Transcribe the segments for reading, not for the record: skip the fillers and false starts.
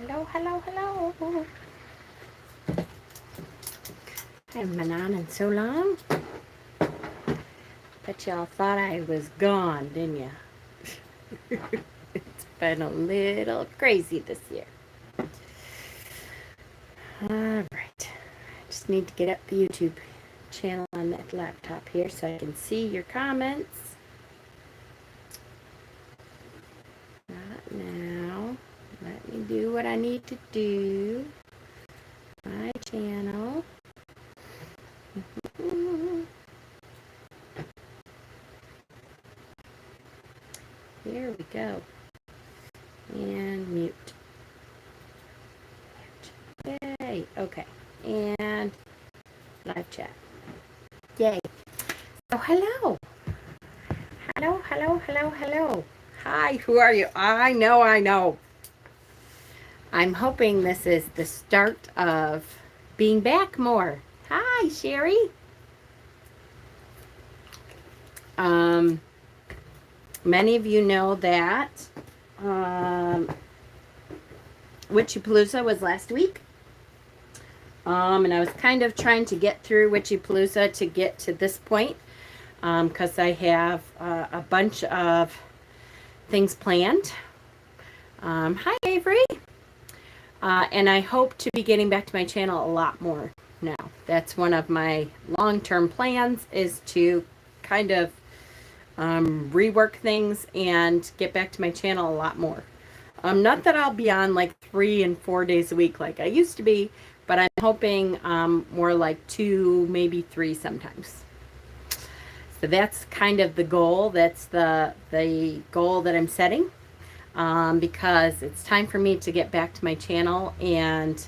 Hello, hello, hello. I haven't been on in so long. Bet y'all thought I was gone, didn't ya? It's been a little crazy this year. Alright. I just need to get up the YouTube channel on that laptop here so I can see your comments. Not now. Let me do what I need to do. My channel. Here we go. And mute. Yay. Okay. And live chat. Yay. So hello. Hello, hello, hello, hello. Hi, who are you? I know. I'm hoping this is the start of being back more. Hi, Sherry. Many of you know that Witchypalooza was last week. And I was kind of trying to get through Witchypalooza to get to this point. Because I have a bunch of things planned. Hi, Avery. And I hope to be getting back to my channel a lot more now. That's one of my long-term plans, is to kind of rework things and get back to my channel a lot more. Not that I'll be on like 3 and 4 days a week like I used to be, but I'm hoping more like 2, maybe 3 sometimes. So that's kind of the goal. That's the goal that I'm setting, because it's time for me to get back to my channel, and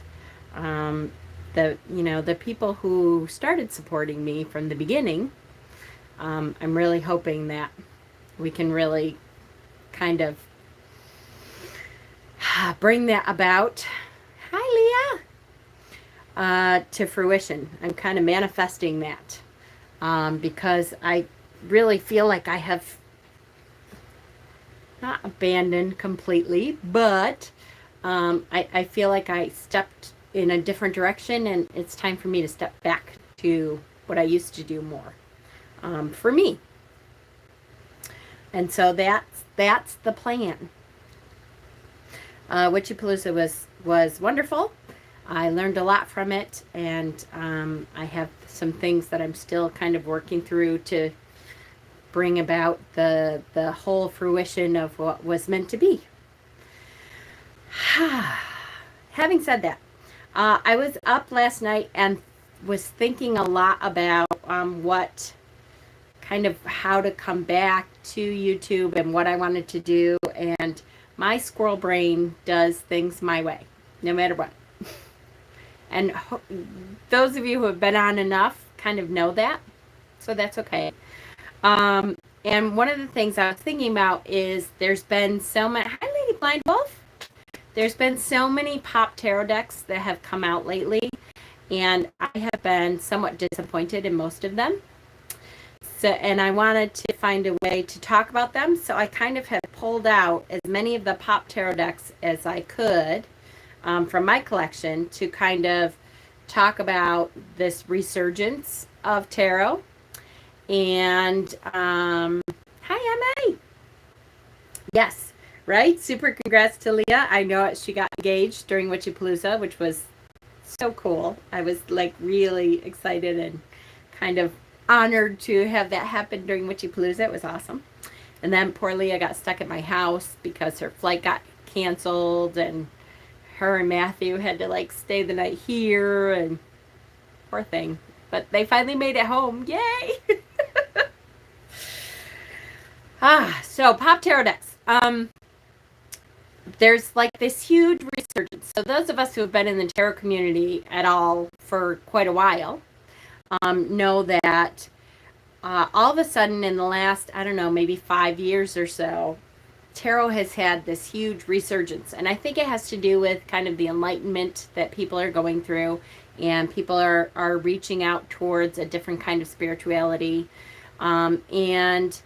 the people who started supporting me from the beginning. I'm really hoping that we can really kind of bring that about. Hi, Leah. To fruition. I'm kind of manifesting that. Because I really feel like I have not abandoned completely, but I feel like I stepped in a different direction, and it's time for me to step back to what I used to do more for me. And so that's the plan. Witchypalooza was wonderful. I learned a lot from it, and I have some things that I'm still kind of working through to bring about the whole fruition of what was meant to be. Having said that, I was up last night and was thinking a lot about what kind of how to come back to YouTube and what I wanted to do, and my squirrel brain does things my way, no matter what. And those of you who have been on enough kind of know that, so that's okay. And one of the things I was thinking about is there's been so many, hi Lady Blind Wolf, there's been so many pop tarot decks that have come out lately, and I have been somewhat disappointed in most of them. So, and I wanted to find a way to talk about them, so I kind of have pulled out as many of the pop tarot decks as I could from my collection to kind of talk about this resurgence of tarot. And hi, Emma. Yes, right? Super congrats to Leah. I know it. She got engaged during Witchypalooza, which was so cool. I was like really excited and kind of honored to have that happen during Witchypalooza. It was awesome. And then poor Leah got stuck at my house because her flight got canceled, and her and Matthew had to like stay the night here, and poor thing. But they finally made it home. Yay! So pop tarot decks. There's like this huge resurgence. So those of us who have been in the tarot community at all for quite a while know that all of a sudden in the last, I don't know, maybe 5 years or so, tarot has had this huge resurgence. And I think it has to do with kind of the enlightenment that people are going through, and people are reaching out towards a different kind of spirituality. And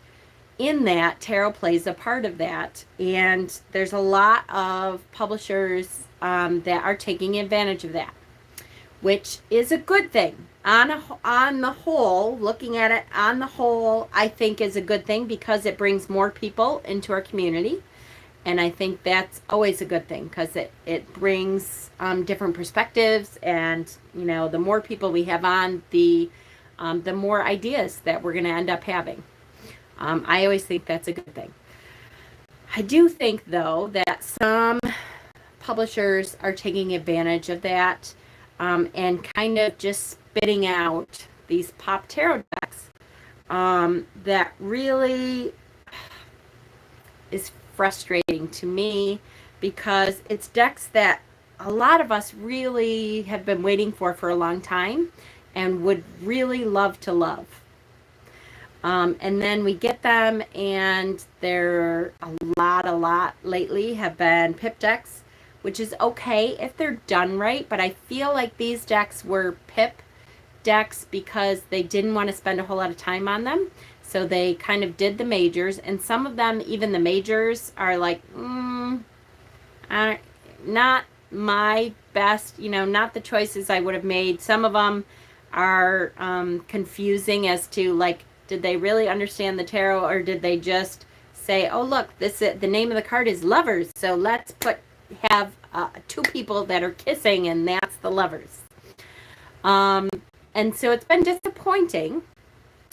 in that, tarot plays a part of that. And there's a lot of publishers that are taking advantage of that, which is a good thing. On the whole, looking at it on the whole, I think is a good thing because it brings more people into our community. And I think that's always a good thing because it brings different perspectives. And, you know, the more people we have on, the more ideas that we're going to end up having. I always think that's a good thing. I do think, though, that some publishers are taking advantage of that and kind of just spitting out these pop tarot decks that really is frustrating to me because it's decks that a lot of us really have been waiting for a long time and would really love to love. And then we get them, and they're a lot lately have been pip decks, which is okay if they're done right, but I feel like these decks were pip decks because they didn't want to spend a whole lot of time on them. So they kind of did the majors, and some of them, even the majors, are like, not my best, you know, not the choices I would have made. Some of them are confusing as to, like, did they really understand the tarot, or did they just say, oh, look, the name of the card is lovers, so let's have two people that are kissing, and that's the lovers. And so it's been disappointing.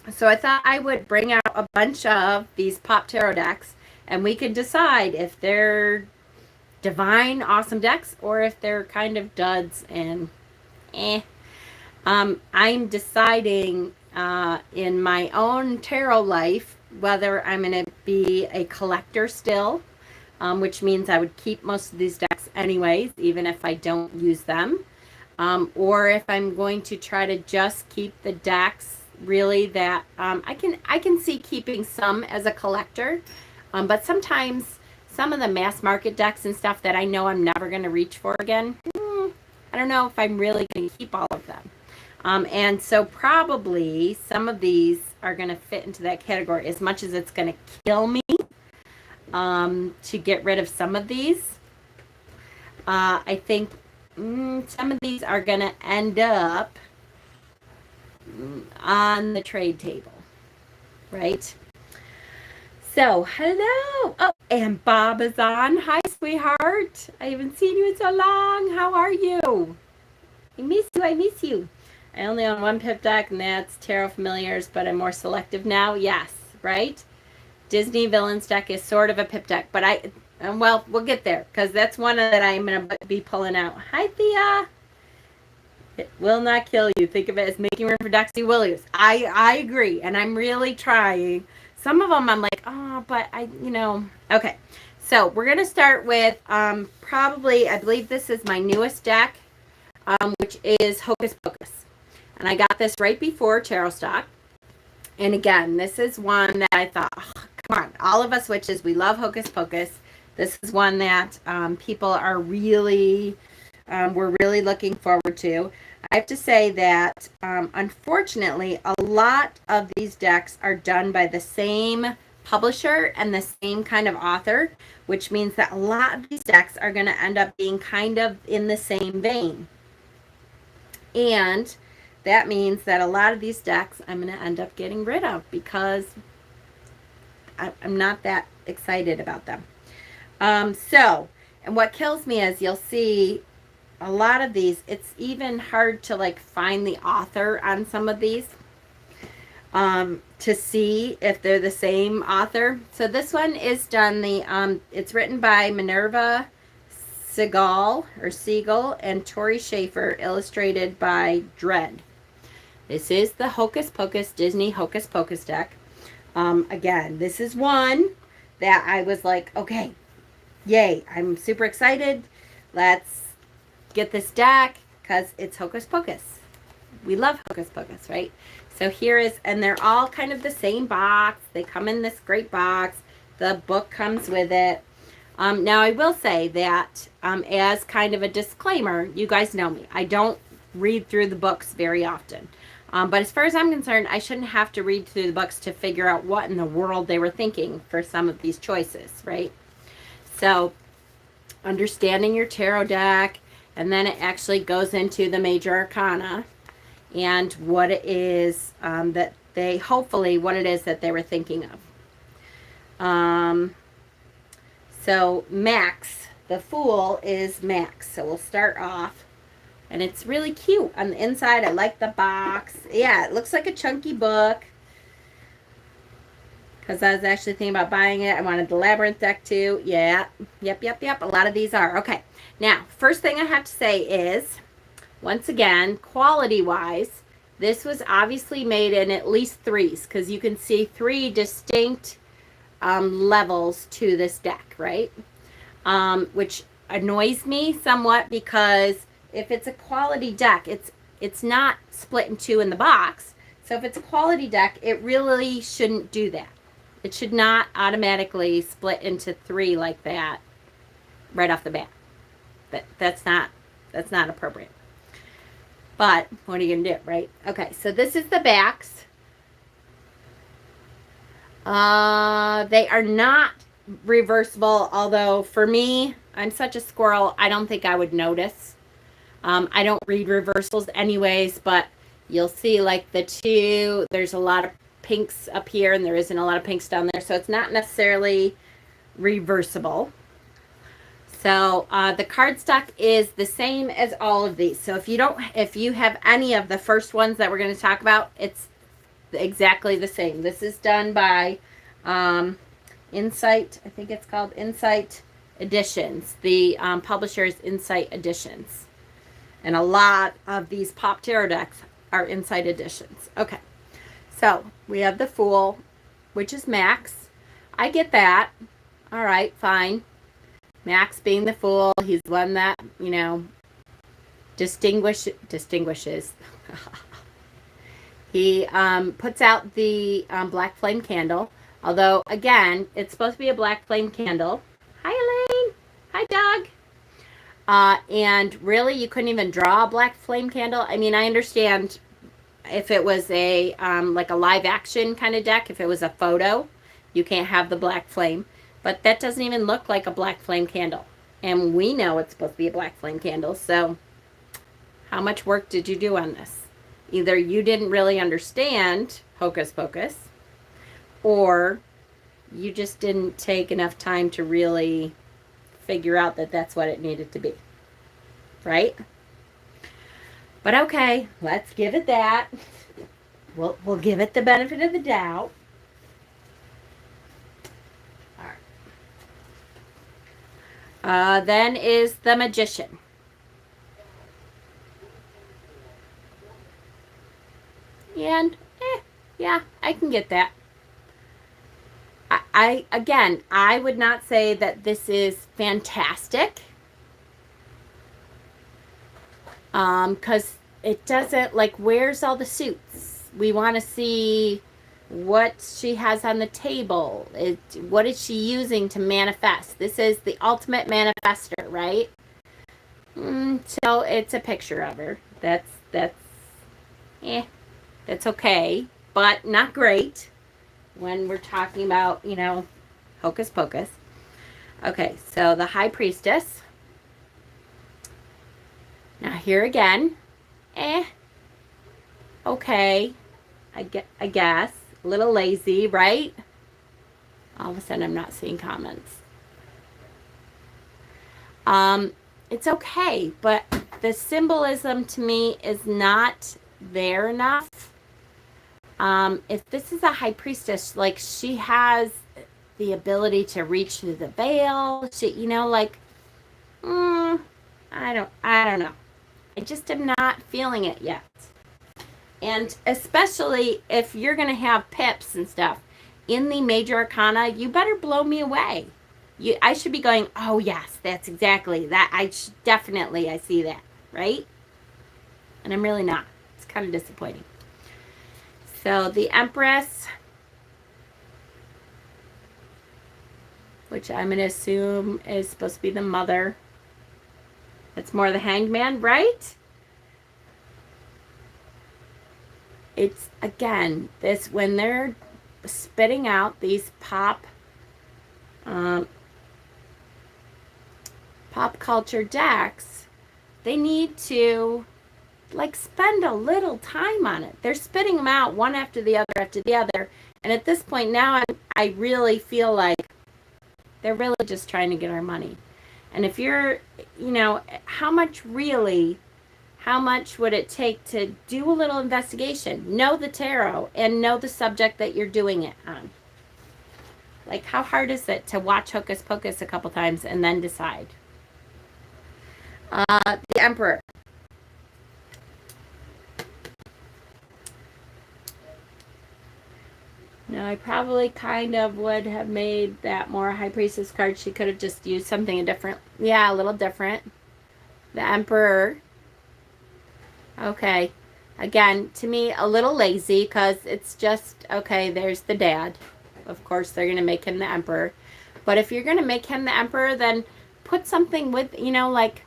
So I thought I would bring out a bunch of these pop tarot decks, and we could decide if they're divine, awesome decks, or if they're kind of duds and I'm deciding in my own tarot life whether I'm going to be a collector still, which means I would keep most of these decks anyways, even if I don't use them, or if I'm going to try to just keep the decks really that I can see keeping some as a collector, but sometimes some of the mass market decks and stuff that I know I'm never going to reach for again, I don't know if I'm really going to keep all of them. And so probably some of these are going to fit into that category, as much as it's going to kill me to get rid of some of these. I think some of these are going to end up on the trade table, right? So, hello. Oh, and Bob is on. Hi, sweetheart. I haven't seen you in so long. How are you? I miss you. I only own one pip deck, and that's Tarot Familiars, but I'm more selective now. Yes, right? Disney Villains deck is sort of a pip deck, but well, we'll get there, because that's one that I'm going to be pulling out. Hi, Thea. It will not kill you. Think of it as making room for decks you will use. I agree, and I'm really trying. Some of them I'm like, oh, but okay. So we're going to start with probably, I believe this is my newest deck, which is Hocus Pocus. And I got this right before Tarot Stock. And again, this is one that I thought, oh, come on, all of us witches, we love Hocus Pocus. This is one that people are really, we're really looking forward to. I have to say that, unfortunately, a lot of these decks are done by the same publisher and the same kind of author, which means that a lot of these decks are going to end up being kind of in the same vein. And that means that a lot of these decks I'm going to end up getting rid of because I'm not that excited about them. And what kills me is you'll see a lot of these, it's even hard to like find the author on some of these to see if they're the same author. So this one is done, it's written by Minerva Siegel and Tori Schaefer, illustrated by Dread. This is the Hocus Pocus Disney Hocus Pocus deck. Again, this is one that I was like, okay, yay, I'm super excited. Let's get this deck because it's Hocus Pocus. We love Hocus Pocus, right? So here is, and they're all kind of the same box. They come in this great box. The book comes with it. Now, I will say that as kind of a disclaimer, you guys know me. I don't read through the books very often. But as far as I'm concerned, I shouldn't have to read through the books to figure out what in the world they were thinking for some of these choices, right? So, understanding your tarot deck, and then it actually goes into the major arcana and what it is that they, hopefully, what it is that they were thinking of. So, Max, the Fool, is Max. So, we'll start off. And it's really cute on the inside. I like the box. Yeah, it looks like a chunky book. Because I was actually thinking about buying it. I wanted the Labyrinth deck too. Yeah. Yep. A lot of these are. Okay. Now, first thing I have to say is, once again, quality-wise, this was obviously made in at least threes. Because you can see 3 distinct levels to this deck, right? Which annoys me somewhat because if it's a quality deck, it's not split in 2 in the box. So if it's a quality deck, it really shouldn't do that. It should not automatically split into 3 like that right off the bat. That's not appropriate. But what are you gonna do, right? Okay, so this is the backs. They are not reversible, although for me, I'm such a squirrel, I don't think I would notice. I don't read reversals anyways, but you'll see like the 2, there's a lot of pinks up here and there isn't a lot of pinks down there, so it's not necessarily reversible. So the cardstock is the same as all of these. So if you have any of the first ones that we're going to talk about, it's exactly the same. This is done by Insight, I think it's called Insight Editions. The publisher is Insight Editions. And a lot of these pop tarot decks are Insight Editions. Okay, so we have the Fool, which is Max. I get that. All right, fine. Max being the Fool, he's one that, you know, distinguishes. He puts out the black flame candle. Although, again, it's supposed to be a black flame candle. Hi, Elaine. Hi, dog. And really, you couldn't even draw a black flame candle. I mean, I understand if it was a like a live action kind of deck, if it was a photo, you can't have the black flame. But that doesn't even look like a black flame candle. And we know it's supposed to be a black flame candle. So how much work did you do on this? Either you didn't really understand Hocus Pocus, or you just didn't take enough time to really figure out that that's what it needed to be. Right? But okay, let's give it that. We'll give it the benefit of the doubt. Then is the Magician. And, yeah, I can get that. Again, I would not say that this is fantastic. Because it doesn't, like, where's all the suits? We want to see what she has on the table. What is she using to manifest? This is the ultimate manifester, right? So it's a picture of her. That's okay, but not great when we're talking about, you know, Hocus Pocus. Okay, so the High Priestess. Now here again, okay, I guess. A little lazy, right? All of a sudden I'm not seeing comments. It's okay, but the symbolism to me is not there enough. If this is a High Priestess, like, she has the ability to reach through the veil. She, you know, like, I don't know. I just am not feeling it yet. And especially if you're going to have pips and stuff in the major arcana, you better blow me away. I should be going, oh yes, that's exactly that. I see that, right? And I'm really not. It's kind of disappointing. So the Empress, which I'm going to assume is supposed to be the mother. That's more the Hanged Man, right? It's, again, this, when they're spitting out these pop culture decks, they need to, like, spend a little time on it. They're spitting them out one after the other. And at this point now, I really feel like they're really just trying to get our money. And if you're, how much would it take to do a little investigation? Know the tarot and know the subject that you're doing it on. Like, how hard is it to watch Hocus Pocus a couple times and then decide? The Emperor. Now, I probably kind of would have made that more High Priestess card. She could have just used something different. Yeah, a little different. The Emperor. Okay. Again, to me, a little lazy, because it's just, okay, there's the dad. Of course, they're going to make him the Emperor. But if you're going to make him the Emperor, then put something with, like,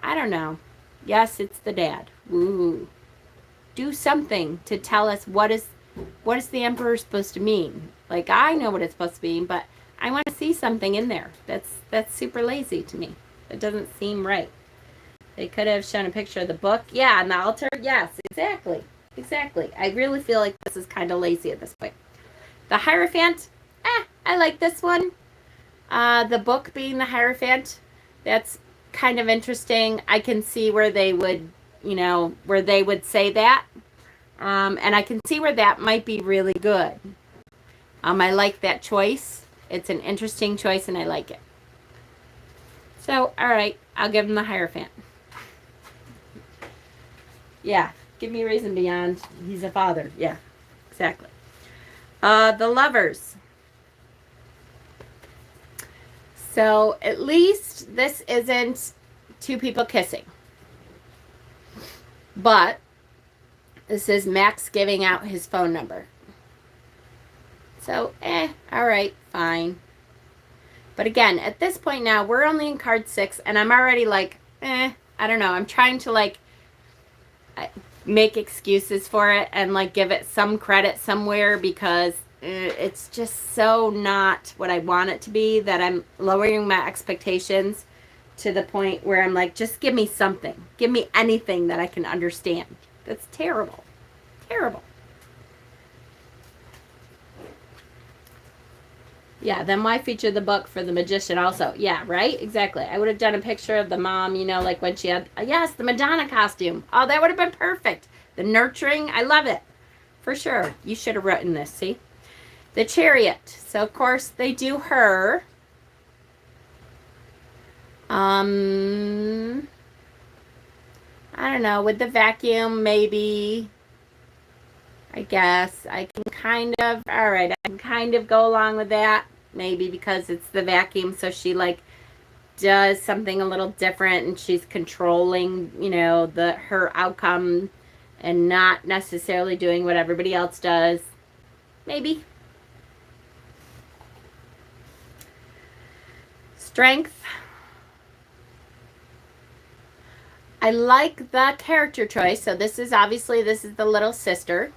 I don't know. Yes, it's the dad. Ooh. Do something to tell us what is the Emperor supposed to mean. Like, I know what it's supposed to mean, but I want to see something in there. That's super lazy to me. It doesn't seem right. They could have shown a picture of the book. Yeah, and the altar. Yes, exactly. Exactly. I really feel like this is kind of lazy at this point. The Hierophant. I like this one. The book being the Hierophant. That's kind of interesting. I can see where they would, say that. And I can see where that might be really good. I like that choice. It's an interesting choice, and I like it. So, all right, I'll give him the Hierophant. Yeah, give me a reason beyond he's a father. Yeah, exactly. The Lovers. So, at least this isn't two people kissing. But this is Max giving out his phone number. So, all right, fine. But again, at this point now, we're only in card 6, and I'm already like, I don't know. I'm trying to, like, make excuses for it and, like, give it some credit somewhere, because it's just so not what I want it to be that I'm lowering my expectations to the point where I'm like, just give me something. Give me anything that I can understand. That's terrible. Terrible. Yeah, then why feature the book for the Magician also? Yeah, right? Exactly. I would have done a picture of the mom, like when she had, yes, the Madonna costume. Oh, that would have been perfect. The nurturing, I love it. For sure. You should have written this, see? The Chariot. So, of course, they do her. I don't know. With the vacuum, maybe. I guess I can kind of, all right, I can kind of go along with that. Maybe because it's the vacuum, so she, like, does something a little different, and she's controlling, her outcome and not necessarily doing what everybody else does. Maybe. Strength. I like the character choice. So this is the little sister.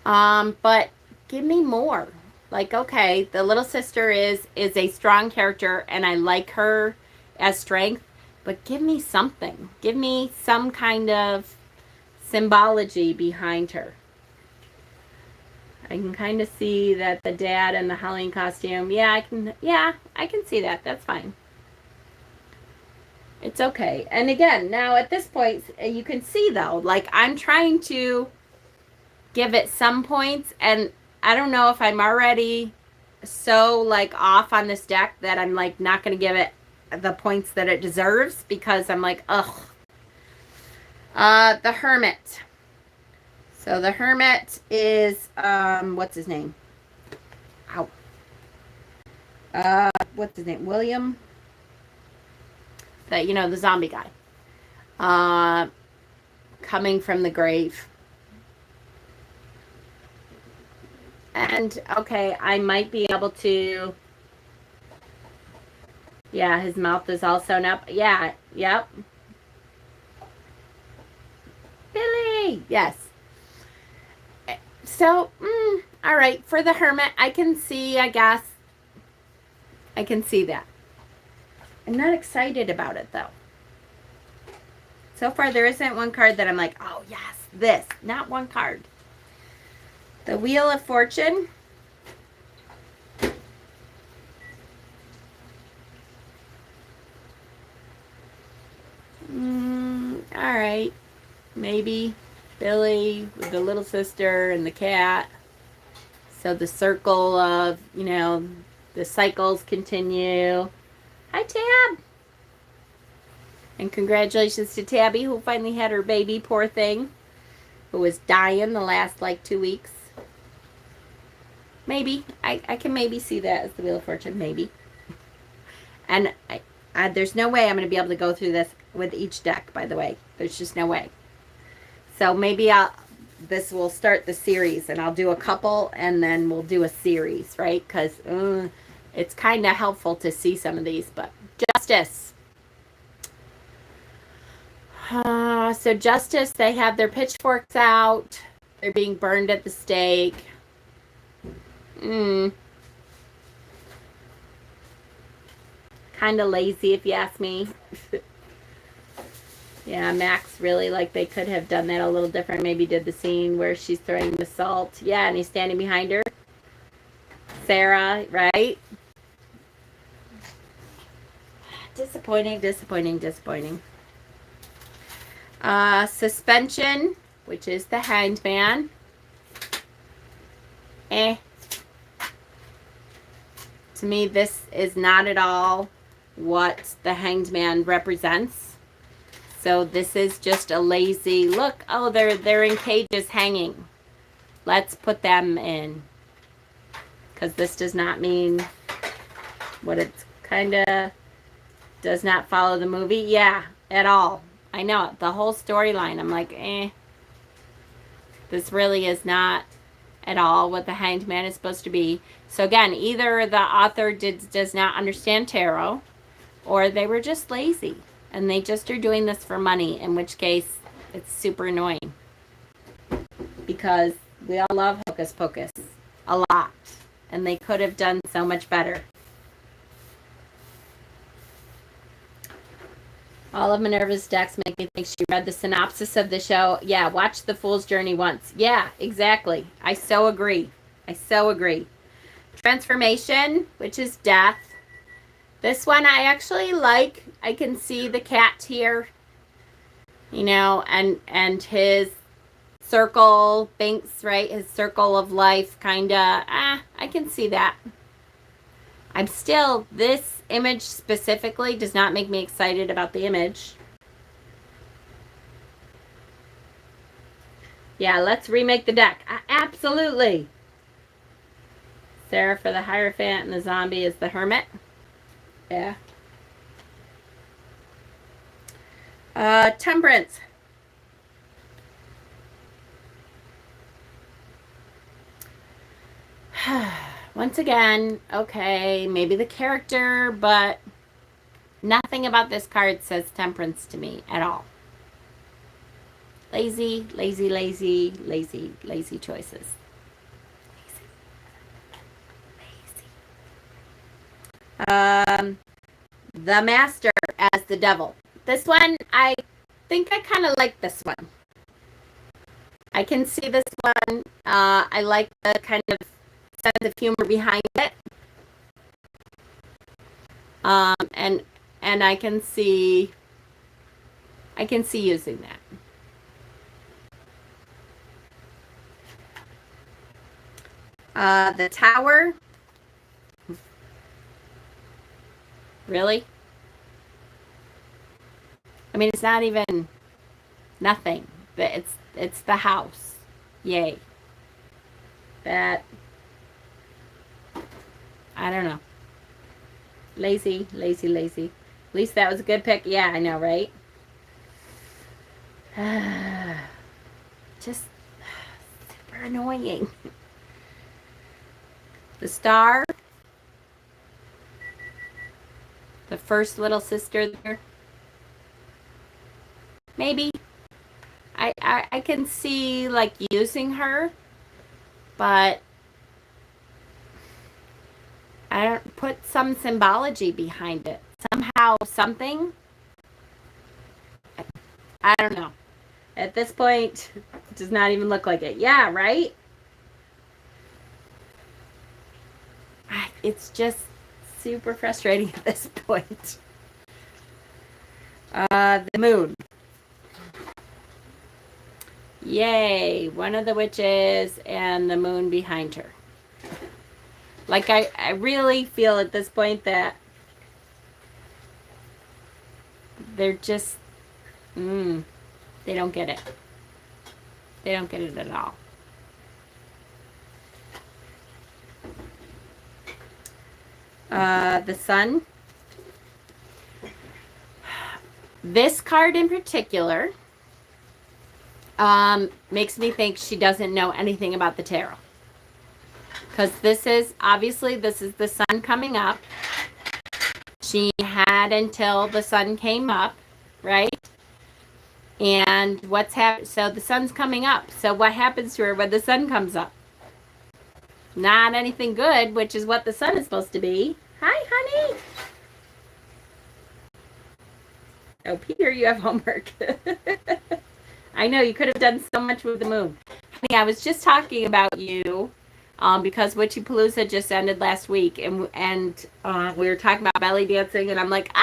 But give me more. Like, okay, the little sister is a strong character, and I like her as strength, but give me something. Give me some kind of symbology behind her. I can kind of see that the dad and the Halloween costume. Yeah, I can see that. That's fine. It's okay. And again, now at this point, you can see though, like, I'm trying to give it some points, and I don't know if I'm already so, like, off on this deck that I'm, like, not going to give it the points that it deserves, because I'm like, ugh. The Hermit. So the Hermit is, what's his name? Ow. What's his name? William? The zombie guy. Coming from the grave. And, okay, I might be able to... Yeah, his mouth is all sewn up. Yeah, yep. Billy! Yes. So, all right. For the Hermit, I can see, I guess. I can see that. I'm not excited about it, though. So far, there isn't one card that I'm like, oh, yes, this. Not one card. The Wheel of Fortune. All right. Maybe Billy with the little sister and the cat. So the circle of, you know, the cycles continue. Hi, Tab. And congratulations to Tabby, who finally had her baby, poor thing, who was dying the last, like, 2 weeks. Maybe. I can maybe see that as the Wheel of Fortune, maybe. And there's no way I'm going to be able to go through this with each deck, by the way. There's just no way. So maybe this will start the series, and I'll do a couple, and then we'll do a series, right? Because it's kind of helpful to see some of these. But Justice. So Justice, they have their pitchforks out. They're being burned at the stake. Kind of lazy, if you ask me. Yeah, Max really, like, they could have done that a little different. Maybe did the scene where she's throwing the salt. Yeah, and he's standing behind her. Sarah, right? Disappointing, disappointing, disappointing. Suspension, which is the Hanged Man. To me, this is not at all what the Hanged Man represents. So this is just a lazy look. Oh, they're in cages hanging. Let's put them in. Because this does not mean what it's kind of does not follow the movie. Yeah, at all. I know it. The whole storyline, I'm like, This really is not at all what the Hanged Man is supposed to be. So again, either the author does not understand tarot, or they were just lazy. And they just are doing this for money, in which case it's super annoying. Because we all love Hocus Pocus a lot. And they could have done so much better. All of Minerva's decks make me think she read the synopsis of the show. Yeah, watch The Fool's Journey once. Yeah, exactly. I so agree. I so agree. Transformation, which is death. This one I actually like. I can see the cat here, you know, and his circle, Binks, right? His circle of life, kind of, I can see that. I'm still, this image specifically does not make me excited about the image. Yeah, let's remake the deck. Absolutely. Sarah for the Hierophant, and the zombie is the Hermit. Yeah. Temperance. Once again, okay, maybe the character, but nothing about this card says temperance to me at all. Lazy, lazy, lazy, lazy, lazy choices. The Master as the Devil. This one, I think I kind of like this one. I can see this one. I like the kind of sense of humor behind it. And I can see using that. The Tower. Really? I mean, it's not even nothing. But it's the house. Yay. That, I don't know. Lazy, lazy, lazy. At least that was a good pick. Yeah, I know, right? Just super annoying. The Star. The first little sister there. Maybe. I can see, like, using her. but I don't put some symbology behind it. Somehow, something. I don't know. At this point, it does not even look like it. Yeah, right? It's just super frustrating at this point. The moon. Yay, one of the witches and the moon behind her. Like, I really feel at this point that they're just, they don't get it. They don't get it at all. The sun. This card in particular makes me think she doesn't know anything about the tarot. Because this is the sun coming up. She had until the sun came up, right? And what's happened? So the sun's coming up. So what happens to her when the sun comes up? Not anything good, which is what the sun is supposed to be. Hi, honey. Oh, Peter, you have homework. I know, you could have done so much with the moon. Honey, I was just talking about you because Witchypalooza just ended last week, and we were talking about belly dancing, and I'm like,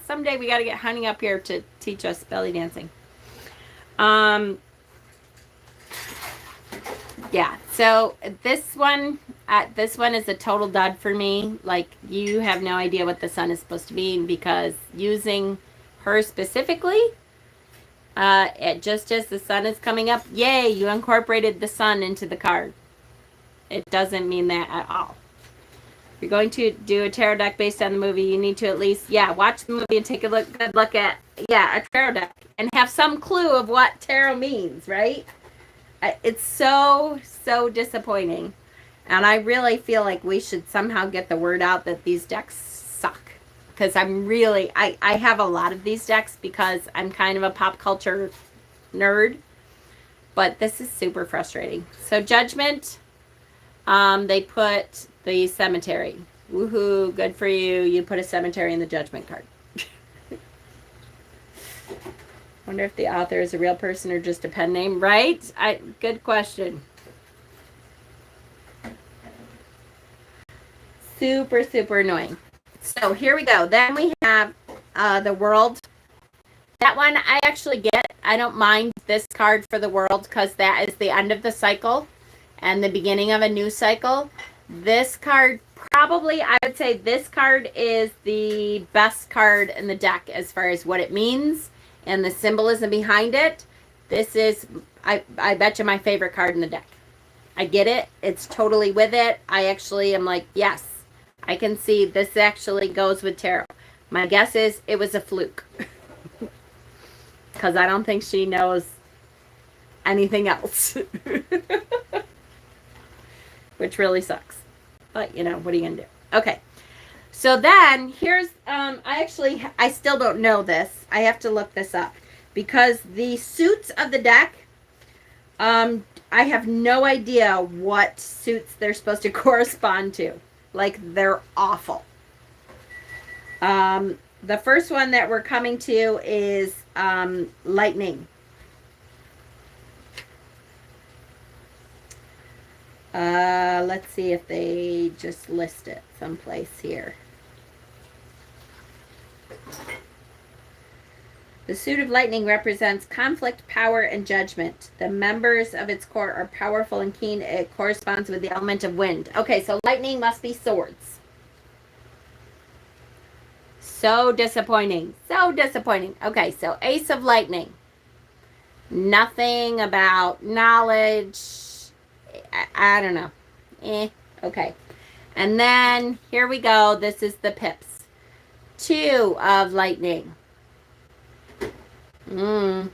someday we got to get Honey up here to teach us belly dancing. Yeah, so this one is a total dud for me. Like, you have no idea what the sun is supposed to mean, because using her specifically, just as the sun is coming up, yay, you incorporated the sun into the card. It doesn't mean that at all. If you're going to do a tarot deck based on the movie, you need to at least, watch the movie and take a good look at, a tarot deck and have some clue of what tarot means, right? It's so disappointing. And I really feel like we should somehow get the word out that these decks suck. Because I have a lot of these decks because I'm kind of a pop culture nerd. But this is super frustrating. So Judgment, they put the cemetery. Woohoo, good for you. You put a cemetery in the Judgment card. Wonder if the author is a real person or just a pen name, right? Good question. Super annoying. So here we go. Then we have the World. That one I actually get. I don't mind this card for the World because that is the end of the cycle and the beginning of a new cycle. This card, probably, I would say this card is the best card in the deck as far as what it means and the symbolism behind it. This is, I bet you, my favorite card in the deck. I get it. It's totally with it. I actually am like, yes, I can see this actually goes with tarot. My guess is it was a fluke. Because I don't think she knows anything else. Which really sucks. But, what are you going to do? Okay. So then, here's, I still don't know this. I have to look this up. Because the suits of the deck, I have no idea what suits they're supposed to correspond to. Like, they're awful. The first one that we're coming to is Lightning. Let's see if they just list it someplace here. The suit of Lightning represents conflict, power, and judgment. The members of its court are powerful and keen. It corresponds with the element of wind. Okay, so lightning must be swords. So disappointing. So disappointing. Okay, so Ace of Lightning. Nothing about knowledge. I don't know. Okay. And then, here we go. This is the Pips. Two of Lightning. No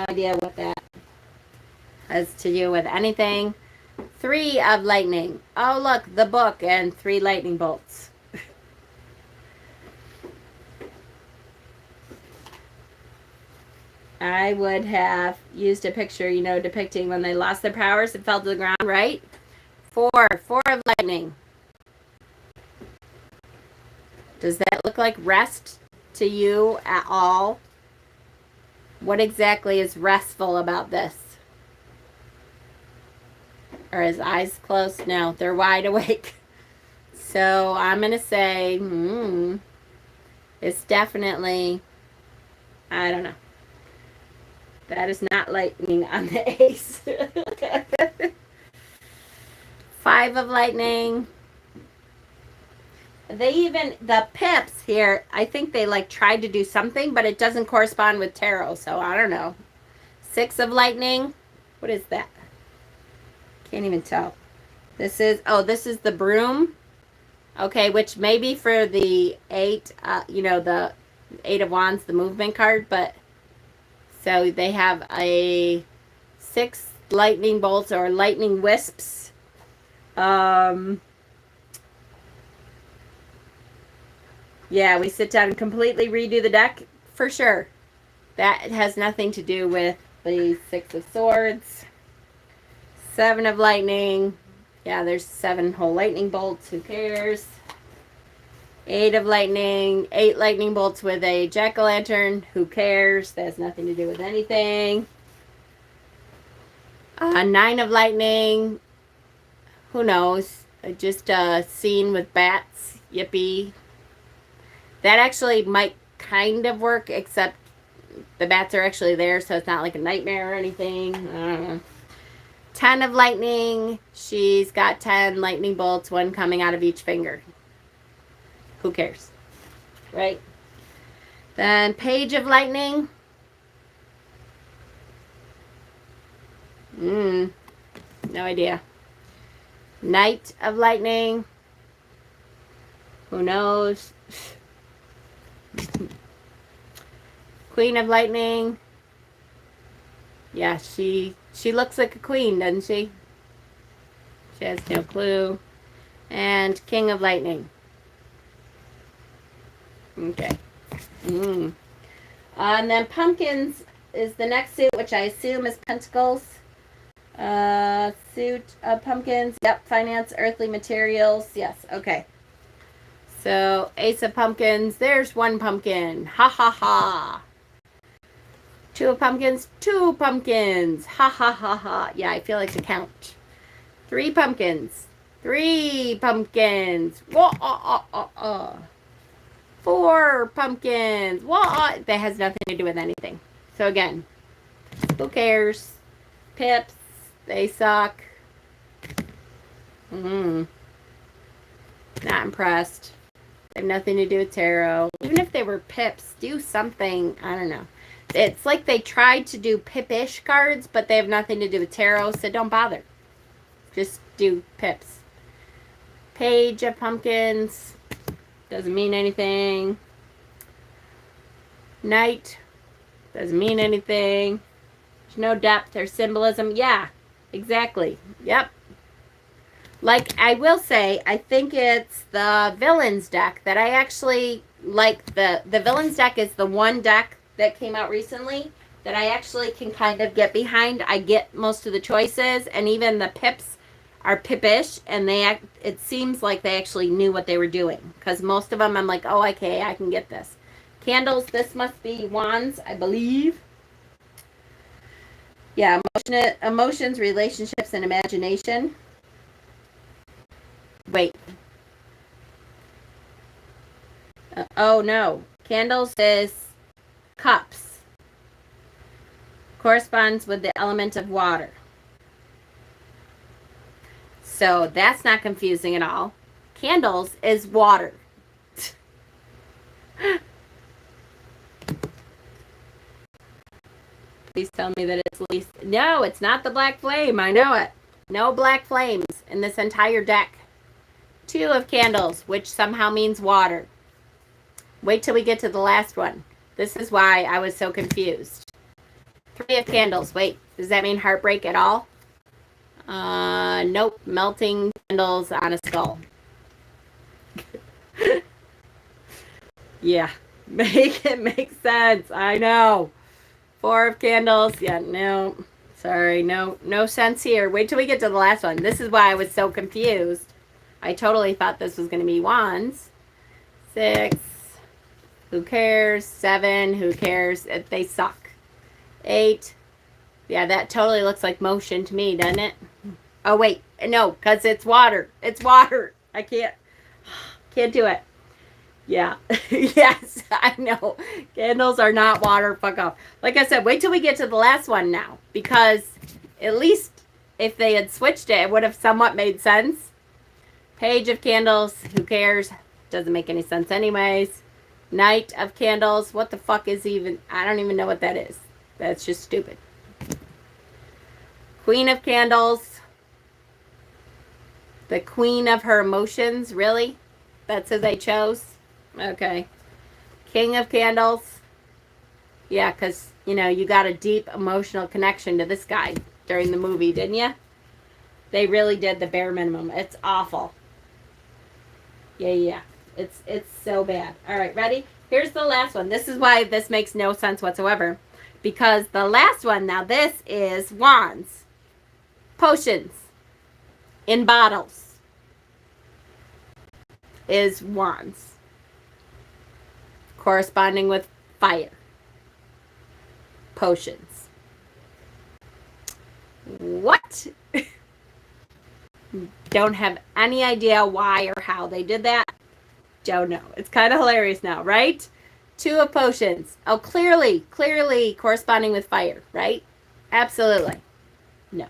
idea what that has to do with anything. Three of Lightning. Oh, look, the book and 3 lightning bolts. I would have used a picture, you know, depicting when they lost their powers and fell to the ground, right? Four of lightning. Does that look like rest to you at all? What exactly is restful about this? Are his eyes closed? No, they're wide awake. So I'm going to say, it's definitely, I don't know. That is not lightning on the ace. 5 of lightning. They even, the pips here, I think they like tried to do something, but it doesn't correspond with tarot, so I don't know. 6 of lightning. What is that? Can't even tell. This is, oh, this is the broom. Okay, which may be for the 8, you know, the 8 of wands, the movement card, but so they have a 6 lightning bolts or lightning wisps. Yeah, we sit down and completely redo the deck for sure. That has nothing to do with the 6 of swords. 7 of lightning. Yeah, there's 7 whole lightning bolts. Who cares? 8 of lightning. 8 lightning bolts with a jack-o'-lantern. Who cares? That has nothing to do with anything. 9 of lightning. Who knows? Just a scene with bats. Yippee. That actually might kind of work, except the bats are actually there, so it's not like a nightmare or anything. I don't know. 10 of lightning. She's got 10 lightning bolts, 1 coming out of each finger. Who cares? Right? Then page of lightning. No idea. Knight of lightning. Who knows? Queen of lightning. Yeah, she looks like a queen, doesn't she? She has no clue. And king of lightning. Okay. And then pumpkins is the next suit, which I assume is pentacles. Suit of pumpkins. Yep, finance, earthly materials. Yes, okay. So, ace of pumpkins. There's 1 pumpkin. Ha ha ha. 2 of pumpkins. 2 pumpkins. Ha ha ha ha. Yeah, I feel like the count. 3 pumpkins. 3 pumpkins. Whoa, 4 pumpkins. Whoa. That has nothing to do with anything. So again, who cares? Pips. They suck. Not impressed. They have nothing to do with tarot. Even if they were pips, do something. I don't know. It's like they tried to do pip-ish cards, but they have nothing to do with tarot, so don't bother. Just do pips. Page of pumpkins. Doesn't mean anything. Knight. Doesn't mean anything. There's no depth or symbolism. Yeah, exactly. Yep. Like, I will say, I think it's the Villains deck that I actually like. The Villains deck is the one deck that came out recently that I actually can kind of get behind. I get most of the choices, and even the pips are pip-ish, and it seems like they actually knew what they were doing, because most of them I'm like, oh, okay, I can get this. Candles, this must be wands, I believe. Yeah, emotions, relationships, and imagination. Wait. Oh, no. Candles is cups. Corresponds with the element of water. So that's not confusing at all. Candles is water. Please tell me that it's least... No, it's not the black flame. I know it. No black flames in this entire deck. 2 of candles, which somehow means water. Wait till we get to the last one. This is why I was so confused. 3 of candles. Wait, does that mean heartbreak at all? Nope. Melting candles on a skull. Yeah. Make it make sense. I know. Four of candles. Yeah, no. Sorry, no sense here. Wait till we get to the last one. This is why I was so confused. I totally thought this was going to be wands. 6. Who cares? 7. Who cares? They suck. 8. Yeah, that totally looks like motion to me, doesn't it? Oh, wait. No, because it's water. It's water. I can't do it. Yeah. Yes, I know. Candles are not water. Fuck off. Like I said, wait till we get to the last one now. Because at least if they had switched it, it would have somewhat made sense. Page of candles. Who cares? Doesn't make any sense anyways. Knight of candles. What the fuck is even... I don't even know what that is. That's just stupid. Queen of candles. The queen of her emotions. Really? That's who they chose? Okay. King of candles. Yeah, because, you know, you got a deep emotional connection to this guy during the movie, didn't you? They really did the bare minimum. It's awful. Yeah. It's so bad. All right, ready? Here's the last one. This is why this makes no sense whatsoever. Because the last one, now this is wands. Potions. In bottles. Is wands. Corresponding with fire. Potions. What? Don't have any idea why or how they did that. Don't know. It's kind of hilarious now, right? 2 of potions. Oh, clearly corresponding with fire, right? Absolutely. No.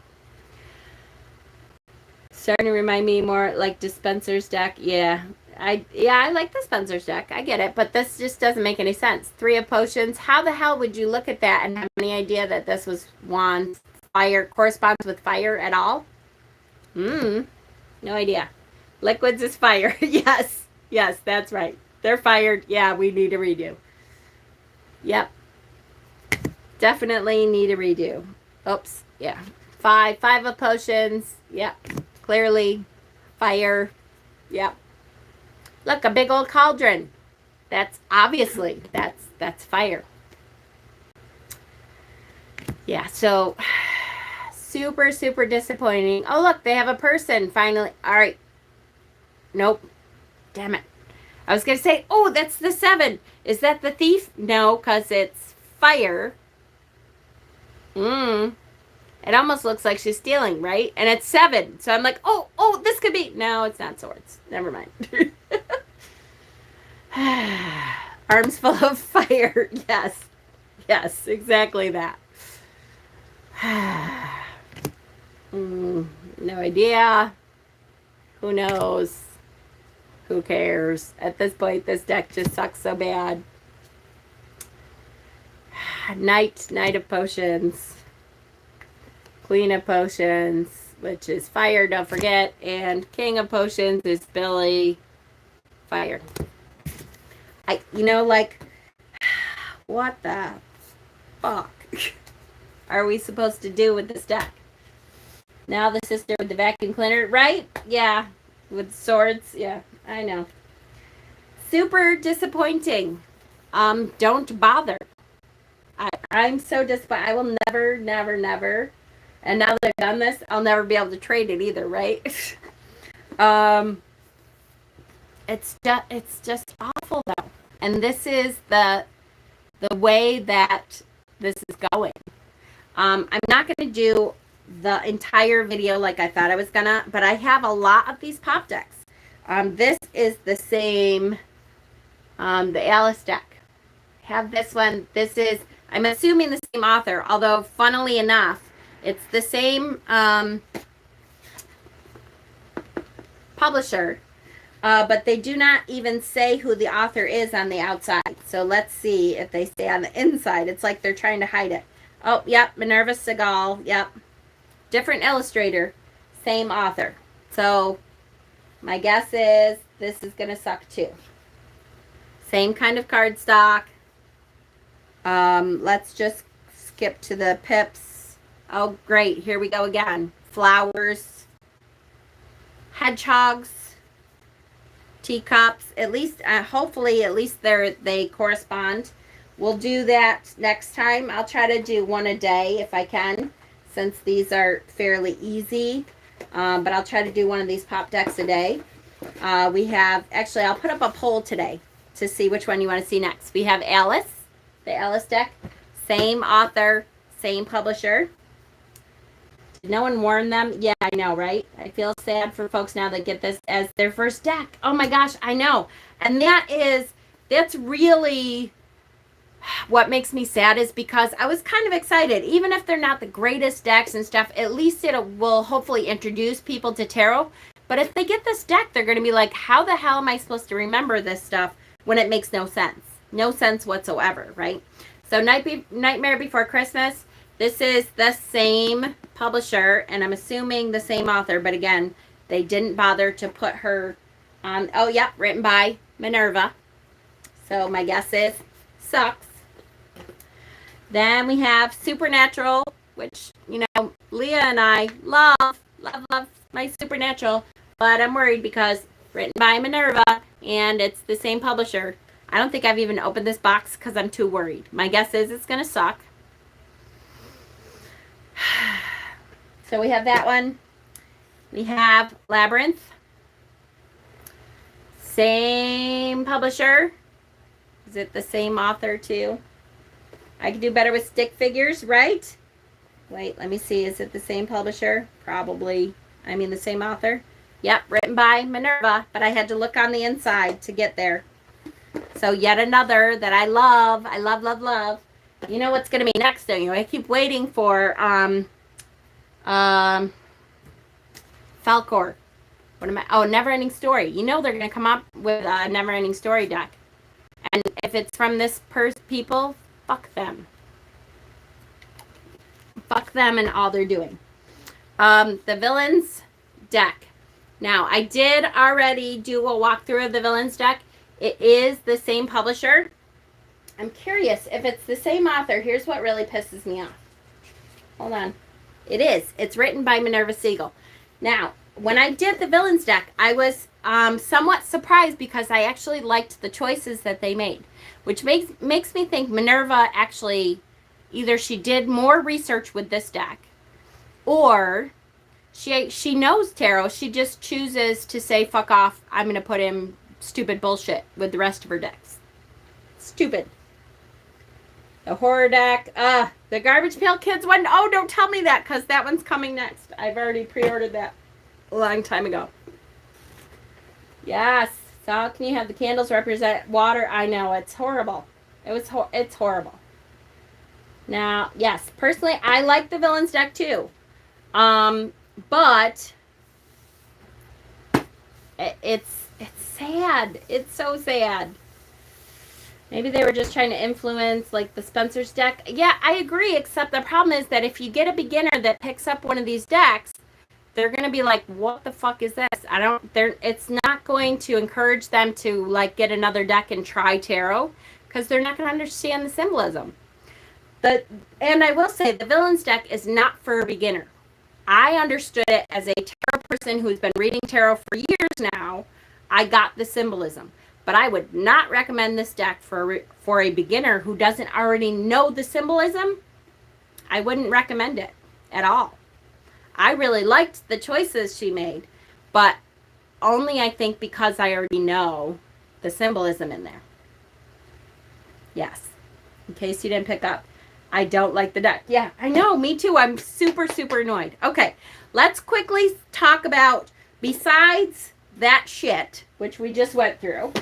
Starting to remind me more like Dispenser's deck. Yeah, I like Dispenser's deck. I get it, but this just doesn't make any sense. 3 of potions. How the hell would you look at that and have any idea that this was wands? Fire corresponds with fire at all? No idea. Liquids is fire. Yes, that's right. They're fired. Yeah, we need a redo. Yep. Definitely need a redo. Oops. Yeah. 5 of potions. Yep. Clearly fire. Yep. Look, a big old cauldron. That's obviously that's fire. Yeah, so super disappointing. Oh, look, they have a person finally. All right. Nope. Damn it. I was going to say, oh, that's the 7. Is that the thief? No, because it's fire. It almost looks like she's stealing, right? And it's 7. So I'm like, oh, this could be. No, it's not swords. Never mind. Arms full of fire. Yes, exactly that. No idea. Who knows? Who cares? At this point, this deck just sucks so bad. Knight of potions. Queen of potions, which is fire, don't forget. And King of potions is Billy. Fire. What the fuck are we supposed to do with this deck? Now the sister with the vacuum cleaner, right? Yeah. With swords. Yeah, I know. Super disappointing. Don't bother. I'm so disappointed. I will never. And now that I've done this, I'll never be able to trade it either, right? It's just awful though. And this is the way that this is going. I'm not going to do the entire video like I thought I was gonna, but I have a lot of these pop decks. This is the same, the Ellis deck. Have this one. This is, I'm assuming, the same author, although funnily enough, it's the same publisher, but they do not even say who the author is on the outside. So let's see if they say on the inside. It's like they're trying to hide it. Oh, yep, Minerva Segal, yep. Different illustrator, same author. So my guess is this is going to suck too. Same kind of cardstock. Let's just skip to the pips. Oh, great. Here we go again. Flowers. Hedgehogs. Teacups. At least, hopefully, at least they correspond we'll do that next time. I'll try to do one a day if I can, since these are fairly easy. But I'll try to do one of these pop decks a day. We have, actually, I'll put up a poll today to see which one you want to see next. We have Ellis, the Ellis deck. Same author, same publisher. Did no one warn them? Yeah, I know, right? I feel sad for folks now that get this as their first deck. Oh my gosh, I know. And that's really what makes me sad, is because I was kind of excited. Even if they're not the greatest decks and stuff, at least it will hopefully introduce people to tarot. But if they get this deck, they're going to be like, how the hell am I supposed to remember this stuff when it makes no sense? No sense whatsoever, right? So Nightmare Before Christmas, this is the same publisher, and I'm assuming the same author, but again, they didn't bother to put her on. Oh, yep, written by Minerva. So my guess is sucks. Then we have Supernatural, which, you know, Leah and I love my Supernatural, but I'm worried because written by Minerva and it's the same publisher. I don't think I've even opened this box because I'm too worried. My guess is it's going to suck. So we have that one. We have Labyrinth. Same publisher. Is it the same author too? I could do better with stick figures, right? Wait, let me see. Is it the same publisher? Probably. I mean, the same author. Yep, written by Minerva, but I had to look on the inside to get there. So yet another that I love. I love. You know what's going to be next, don't you? I keep waiting for Falcor. What am I? Oh, Neverending Story. You know they're going to come up with a Neverending Story deck. And if it's from this people, fuck them. Fuck them and all they're doing. The Villains deck. Now, I did already do a walkthrough of the Villains deck. It is the same publisher. I'm curious if it's the same author. Here's what really pisses me off. Hold on. It is. It's written by Minerva Siegel. Now, when I did the Villains deck, I was somewhat surprised because I actually liked the choices that they made, which makes me think Minerva actually, either she did more research with this deck, or she knows tarot. She just chooses to say, fuck off, I'm going to put in stupid bullshit with the rest of her decks. Stupid. The horror deck. The Garbage Pail Kids one. Oh, don't tell me that, because that one's coming next. I've already pre-ordered that a long time ago. Yes. So how can you have the candles represent water? I know. It's horrible. It's horrible. Now, yes. Personally, I like the Villains deck too. But it's sad. It's so sad. Maybe they were just trying to influence, like, the Spencer's deck. Yeah, I agree, except the problem is that if you get a beginner that picks up one of these decks, they're going to be like, what the fuck is this? It's not going to encourage them to, like, get another deck and try tarot, because they're not going to understand the symbolism. And I will say, the Villains deck is not for a beginner. I understood it as a tarot person who's been reading tarot for years now. I got the symbolism. But I would not recommend this deck for a beginner who doesn't already know the symbolism. I wouldn't recommend it at all. I really liked the choices she made, but only, I think, because I already know the symbolism in there. Yes. In case you didn't pick up, I don't like the deck. Yeah, I know. Me too. I'm super, super annoyed. Okay, let's quickly talk about, besides that shit, which we just went through,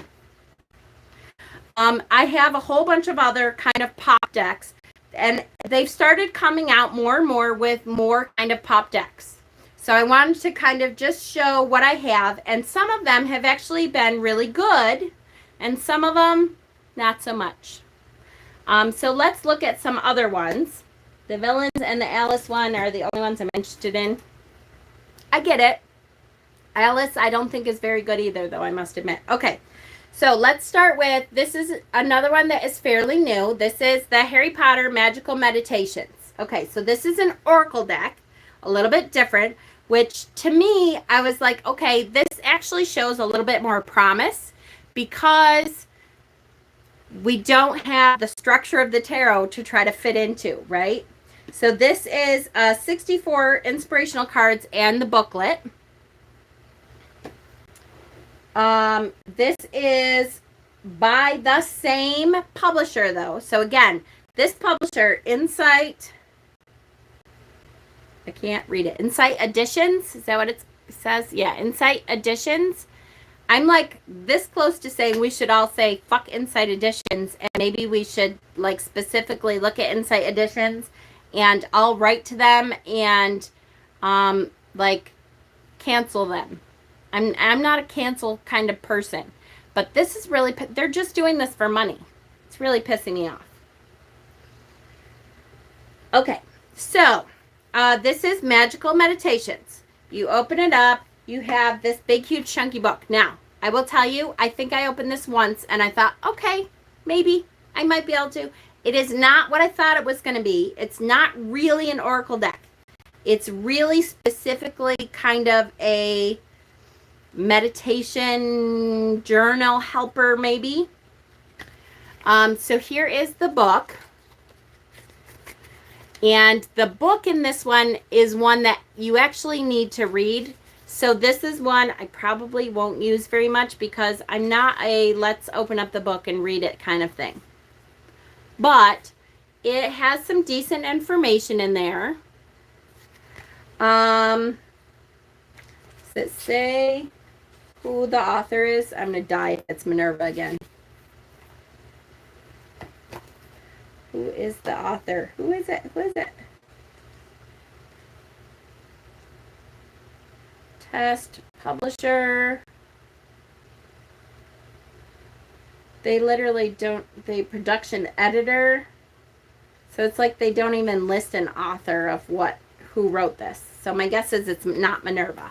I have a whole bunch of other kind of pop decks, and they've started coming out more and more with more kind of pop decks. So I wanted to kind of just show what I have, and some of them have actually been really good, and some of them not so much. So let's look at some other ones. The Villains and the Alice one are the only ones I'm interested in. I get it. Alice, I don't think is very good either, though, I must admit. Okay. So let's start with, this is another one that is fairly new. This is the Harry Potter Magical Meditations. Okay, so this is an oracle deck, a little bit different, which to me, I was like, okay, this actually shows a little bit more promise, because we don't have the structure of the tarot to try to fit into, right? So this is 64 inspirational cards and the booklet. This is by the same publisher, though. So again, this publisher, Insight, I can't read it. Insight Editions, is that what it says? Yeah, Insight Editions. I'm like this close to saying we should all say fuck Insight Editions, and maybe we should like specifically look at Insight Editions, and I'll write to them and like cancel them. I'm not a cancel kind of person, but this is really, they're just doing this for money. It's really pissing me off. Okay, so this is Magical Meditations. You open it up. You have this big, huge, chunky book. Now, I will tell you, I think I opened this once, and I thought, okay, maybe I might be able to. It is not what I thought it was going to be. It's not really an oracle deck. It's really specifically kind of a meditation journal helper, maybe. So here is the book. And the book in this one is one that you actually need to read. So this is one I probably won't use very much because I'm not a let's open up the book and read it kind of thing. But it has some decent information in there. Does it say who the author is? I'm going to die if it's Minerva again. Who is the author? Who is it? Who is it? Test, publisher. They literally don't, the production editor. So it's like they don't even list an author of who wrote this. So my guess is it's not Minerva.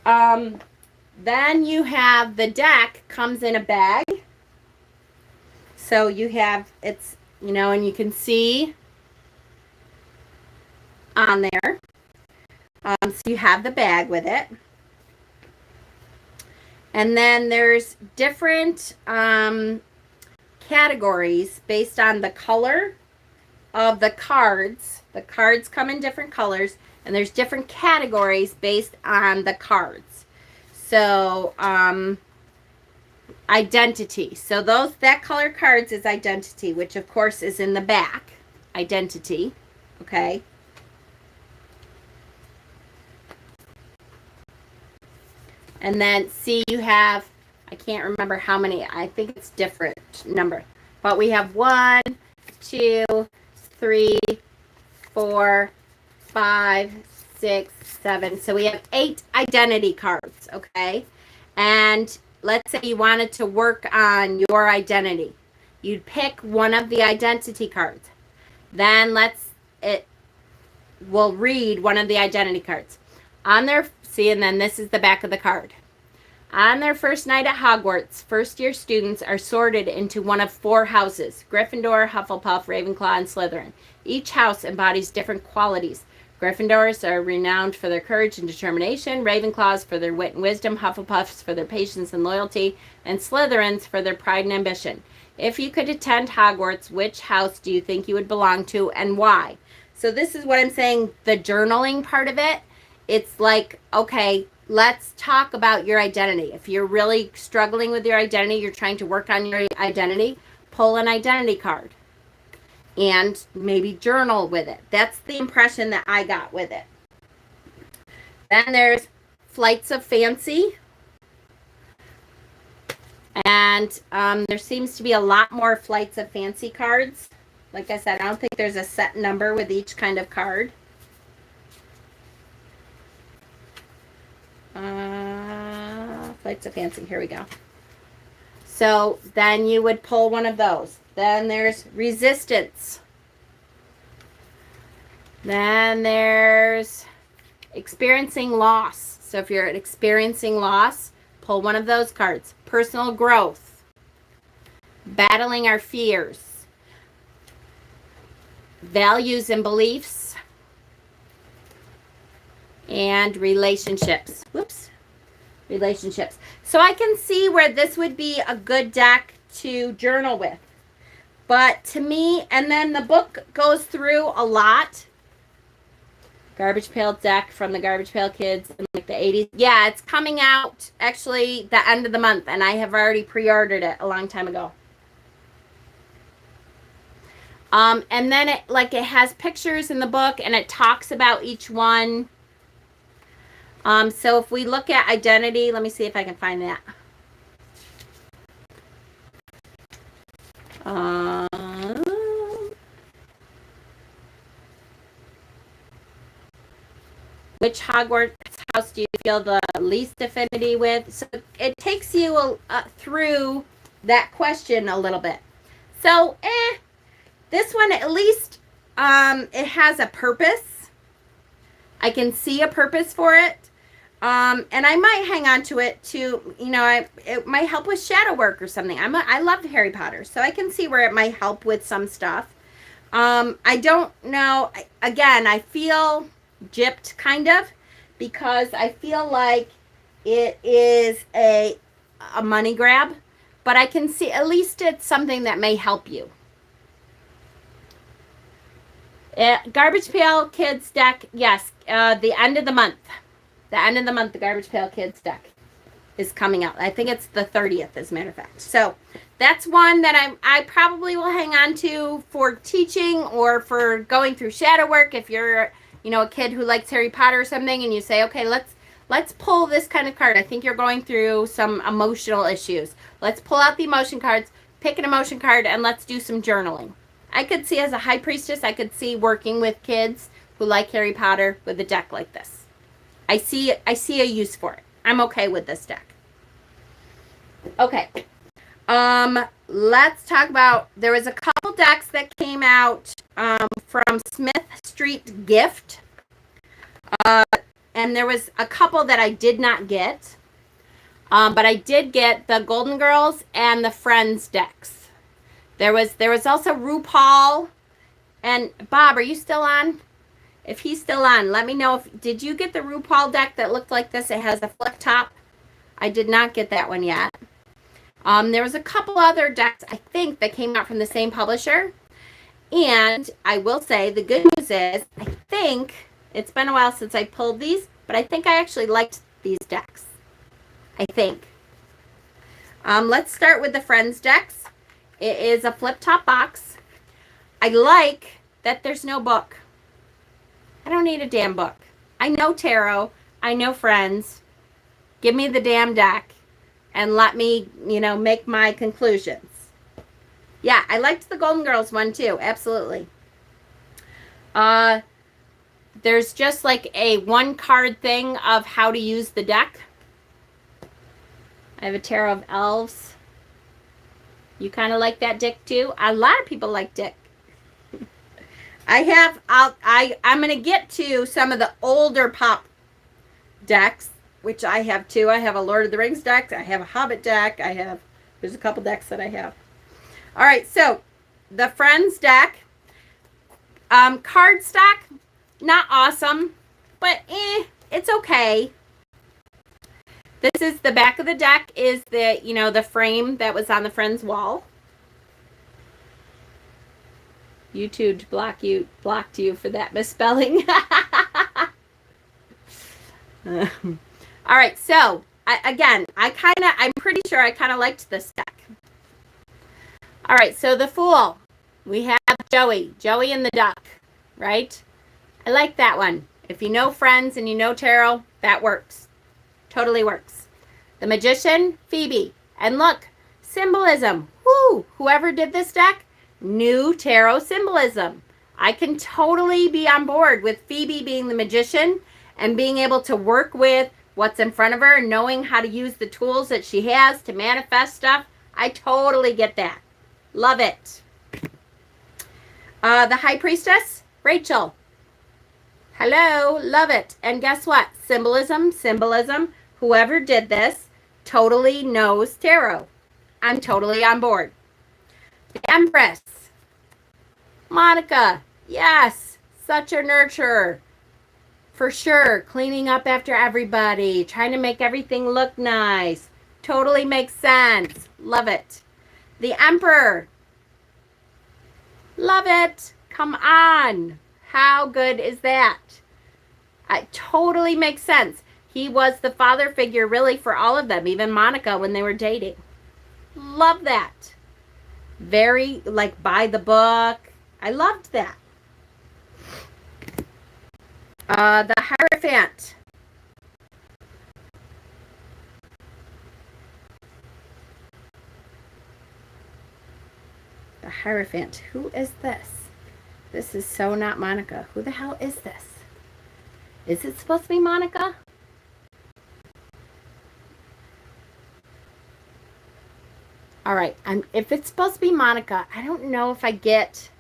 Then you have the deck comes in a bag. So you have, it's, you know, and you can see on there. So you have the bag with it. And then there's different categories based on the color of the cards. The cards come in different colors, and there's different categories based on the cards. So, identity. So that color cards is identity, which of course is in the back. Identity. Okay. And then see, you have, I can't remember how many, I think it's different number. But we have 1, 2, 3, 4, 5, 6, 7. So we have 8 identity cards, okay? And let's say you wanted to work on your identity. You'd pick one of the identity cards. Then we'll read one of the identity cards. On their, see, and then this is the back of the card. On their first night at Hogwarts, first-year students are sorted into one of 4 houses: Gryffindor, Hufflepuff, Ravenclaw, and Slytherin. Each house embodies different qualities. Gryffindors are renowned for their courage and determination, Ravenclaws for their wit and wisdom, Hufflepuffs for their patience and loyalty, and Slytherins for their pride and ambition. If you could attend Hogwarts, which house do you think you would belong to and why? So this is what I'm saying, the journaling part of it. It's like, okay, let's talk about your identity. If you're really struggling with your identity, you're trying to work on your identity, pull an identity card and maybe journal with it. That's the impression that I got with it. Then there's Flights of Fancy. And there seems to be a lot more Flights of Fancy cards. Like I said, I don't think there's a set number with each kind of card. Flights of Fancy, here we go. So then you would pull one of those. Then there's Resistance. Then there's Experiencing Loss. So if you're experiencing loss, pull one of those cards. Personal Growth. Battling Our Fears. Values and Beliefs. And Relationships. Whoops. relationships. So I can see where this would be a good deck to journal with. But to me, and then the book goes through a lot. Garbage Pail deck from the Garbage Pail Kids in like the 80s. Yeah, it's coming out actually the end of the month, and I have already pre-ordered it a long time ago. And then it has pictures in the book, and it talks about each one. So if we look at identity, let me see if I can find that. Which Hogwarts house do you feel the least affinity with? So it takes you through that question a little bit. So, this one at least, it has a purpose. I can see a purpose for it. And I might hang on to it to, it might help with shadow work or something. I love Harry Potter, so I can see where it might help with some stuff. I don't know. Again, I feel gypped kind of, because I feel like it is a money grab, but I can see at least it's something that may help you. Garbage Pail Kids deck, yes, the end of the month. The end of the month, the Garbage Pail Kids deck is coming out. I think it's the 30th, as a matter of fact. So that's one that I probably will hang on to for teaching or for going through shadow work. If you're, a kid who likes Harry Potter or something, and you say, okay, let's pull this kind of card. I think you're going through some emotional issues. Let's pull out the emotion cards, pick an emotion card, and let's do some journaling. I could see as a high priestess, I could see working with kids who like Harry Potter with a deck like this. I see a use for it. I'm okay with this deck. Okay. Let's talk about, there was a couple decks that came out from Smith Street Gift. And there was a couple that I did not get. But I did get the Golden Girls and the Friends decks. There was also RuPaul. And Bob, are you still on? If he's still on, let me know. Did you get the RuPaul deck that looked like this? It has the flip top. I did not get that one yet. There was a couple other decks, I think, that came out from the same publisher. And I will say, the good news is, I think, it's been a while since I pulled these, but I think I actually liked these decks. I think. Let's start with the Friends decks. It is a flip-top box. I like that there's no book. I don't need a damn book. I know tarot. I know Friends. Give me the damn deck and let me, make my conclusions. Yeah, I liked the Golden Girls one too. Absolutely. There's just like a one card thing of how to use the deck. I have a Tarot of Elves. You kind of like that Dick too? A lot of people like Dick. I'm going to get to some of the older pop decks, which I have too. I have a Lord of the Rings deck. I have a Hobbit deck. There's a couple decks that I have. All right, so the Friends deck. Cardstock, not awesome, but it's okay. This is the back of the deck is the frame that was on the Friends wall. YouTube blocked you for that misspelling. All right, so I'm pretty sure I kind of liked this deck. All right, so the Fool. We have Joey and the Duck, right? I like that one. If you know Friends and you know tarot, that works. Totally works. The Magician, Phoebe. And look, symbolism. Woo! Whoever did this deck, new tarot symbolism. I can totally be on board with Phoebe being the magician and being able to work with what's in front of her and knowing how to use the tools that she has to manifest stuff. I totally get that. Love it. The High Priestess, Rachel. Hello, love it. And guess what? Symbolism. Whoever did this totally knows tarot. I'm totally on board. The Empress, Monica. Yes, such a nurturer. For sure. Cleaning up after everybody. Trying to make everything look nice. Totally makes sense. Love it. The Emperor. Love it. Come on. How good is that? It totally makes sense. He was the father figure really for all of them, even Monica when they were dating. Love that. Very like by the book. I loved that. The Hierophant. The Hierophant. Who is this? This is so not Monica. Who the hell is this? Is it supposed to be Monica? All right. If it's supposed to be Monica, I don't know if I get...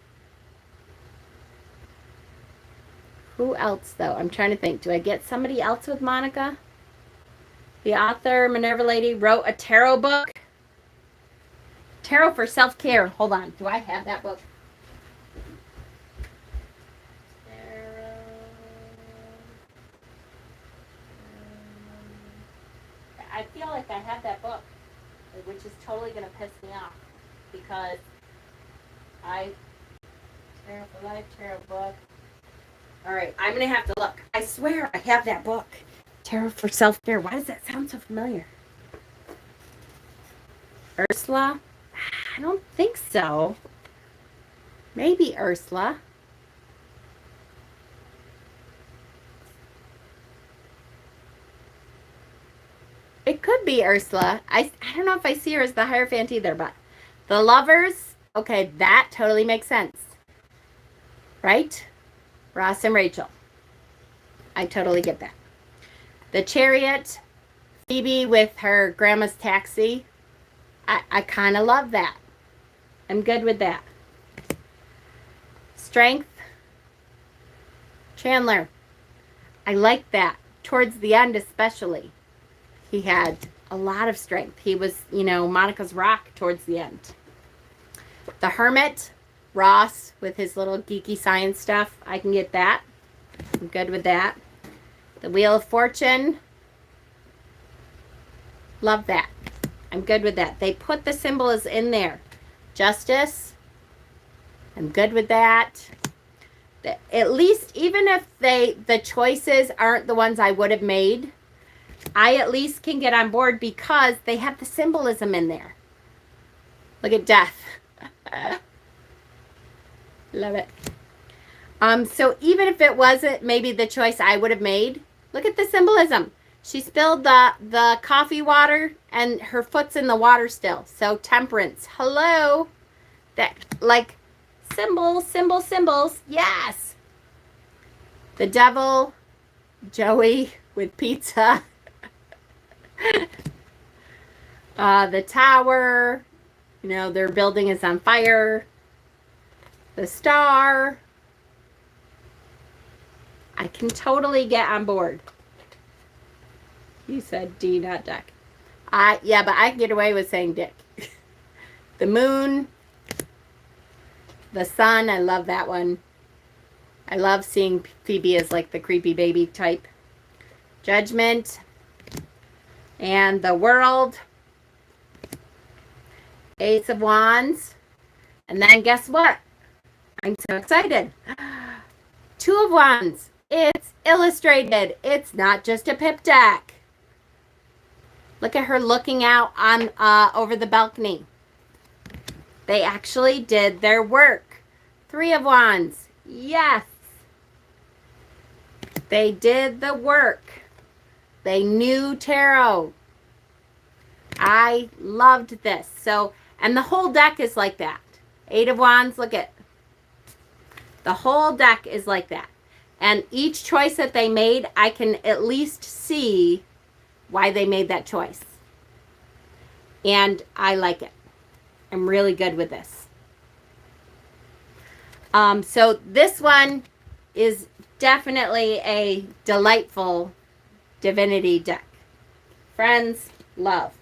Who else, though? I'm trying to think. Do I get somebody else with Monica? The author, Minerva Lady, wrote a tarot book. Tarot for Self-Care. Hold on. Do I have that book? Tarot. I feel like I have that book, which is totally going to piss me off because Tarot for Life, Tarot book. All right, I'm going to have to look. I swear I have that book. Tarot for Self-Care. Why does that sound so familiar? Ursula? I don't think so. Maybe Ursula. It could be Ursula. I don't know if I see her as the Hierophant either, but the Lovers, okay, that totally makes sense. Right? Ross and Rachel. I totally get that. The Chariot, Phoebe with her grandma's taxi. I kind of love that. I'm good with that. Strength, Chandler. I like that. Towards the end especially. He had a lot of strength. He was, you know, Monica's rock towards the end. The Hermit, Ross with his little geeky science stuff. I can get that. I'm good with that. The Wheel of Fortune. Love that. I'm good with that. They put the symbols in there. Justice. I'm good with that. At least, even if the choices aren't the ones I would have made, I at least can get on board because they have the symbolism in there. Look at Death. Love it. So even if it wasn't maybe the choice I would have made, look at the symbolism. She spilled the coffee water and her foot's in the water still. So Temperance. Hello. That, like, symbols. Yes. The Devil. Joey with pizza. The Tower. You know, their building is on fire. The Star. I can totally get on board. You said D, not Dick. Yeah, but I can get away with saying Dick. The Moon. The Sun. I love that one. I love seeing Phoebe as like the creepy baby type. Judgment. And the World. Ace of Wands. And then guess what? I'm so excited. Two of Wands. It's illustrated. It's not just a pip deck. Look at her looking out on over the balcony. They actually did their work. Three of Wands. Yes. They did the work. They knew tarot. I loved this. So, and the whole deck is like that. Eight of Wands, look at. The whole deck is like that. And each choice that they made, I can at least see why they made that choice. And I like it. I'm really good with this. So this one is definitely a delightful Divinity deck. Friends, love.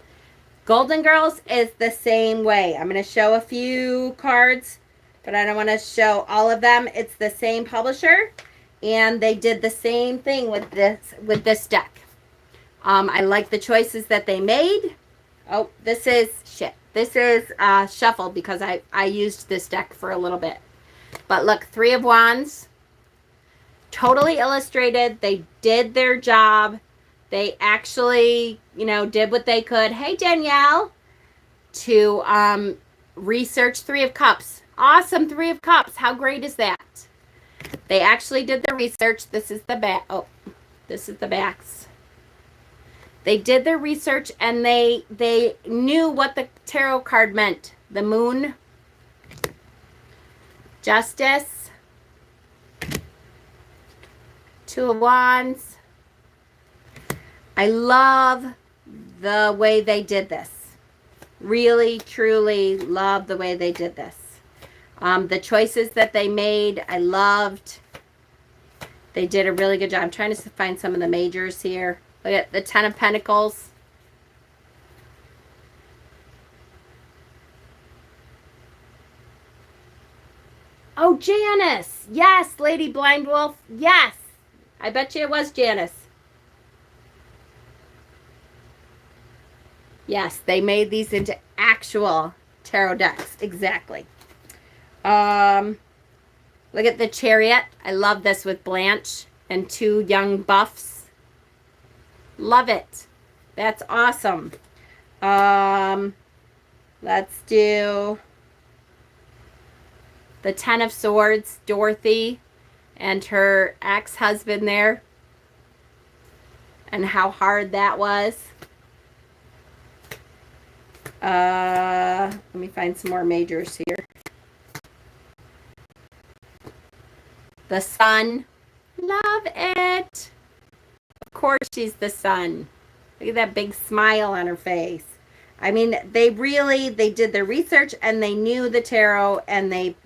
Golden Girls is the same way. I'm going to show a few cards, but I don't want to show all of them. It's the same publisher. And they did the same thing with this deck. I like the choices that they made. Oh, this is shuffle because I used this deck for a little bit. But look, 3 of Wands, totally illustrated. They did their job. They actually, you know, did what they could. Hey, Danielle, to research 3 of Cups. Awesome, 3 of Cups. How great is that? They actually did the research. This is the back. Oh, this is the backs. They did their research and they knew what the tarot card meant. The Moon, Justice, 2 of Wands. I love the way they did this. Really, truly love the way they did this. The choices that they made, I loved. They did a really good job. I'm trying to find some of the majors here. Look at the 10 of Pentacles. Oh, Janice. Yes, Lady Blind Wolf. Yes. I bet you it was Janice. Yes, they made these into actual tarot decks. Exactly. Look at the Chariot. I love this with Blanche and 2 young buffs. Love it. That's awesome. Let's do the 10 of Swords, Dorothy and her ex-husband there, and how hard that was. Let me find some more majors here. The Sun. Love it. Of course she's the Sun. Look at that big smile on her face. I mean, they did their research and they knew the tarot and they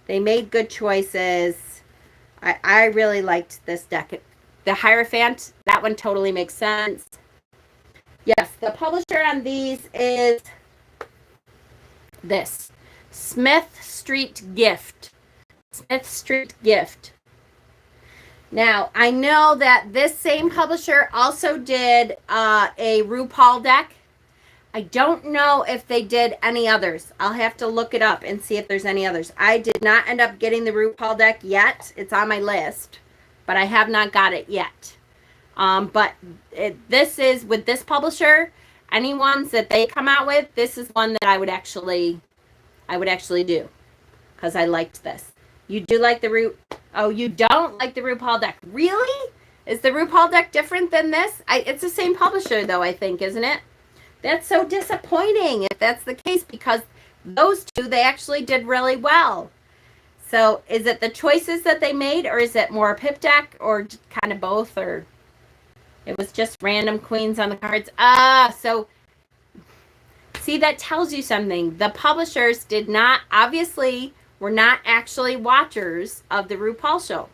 made good choices. I really liked this deck. The Hierophant, that one totally makes sense. Yes, the publisher on these is this. Smith Street Gift. Smith Street Gift. Now, I know that this same publisher also did a RuPaul deck. I don't know if they did any others. I'll have to look it up and see if there's any others. I did not end up getting the RuPaul deck yet. It's on my list, but I have not got it yet. This is, with this publisher, any ones that they come out with, this is one that I would actually do, because I liked this. You do like the oh, you don't like the RuPaul deck. Really? Is the RuPaul deck different than this? It's the same publisher though, I think, isn't it? That's so disappointing if that's the case, because those two, they actually did really well. So is it the choices that they made, or is it more a pip deck, or kind of both, or it was just random queens on the cards? So see, that tells you something. The publishers did not, obviously, were not actually watchers of the RuPaul show.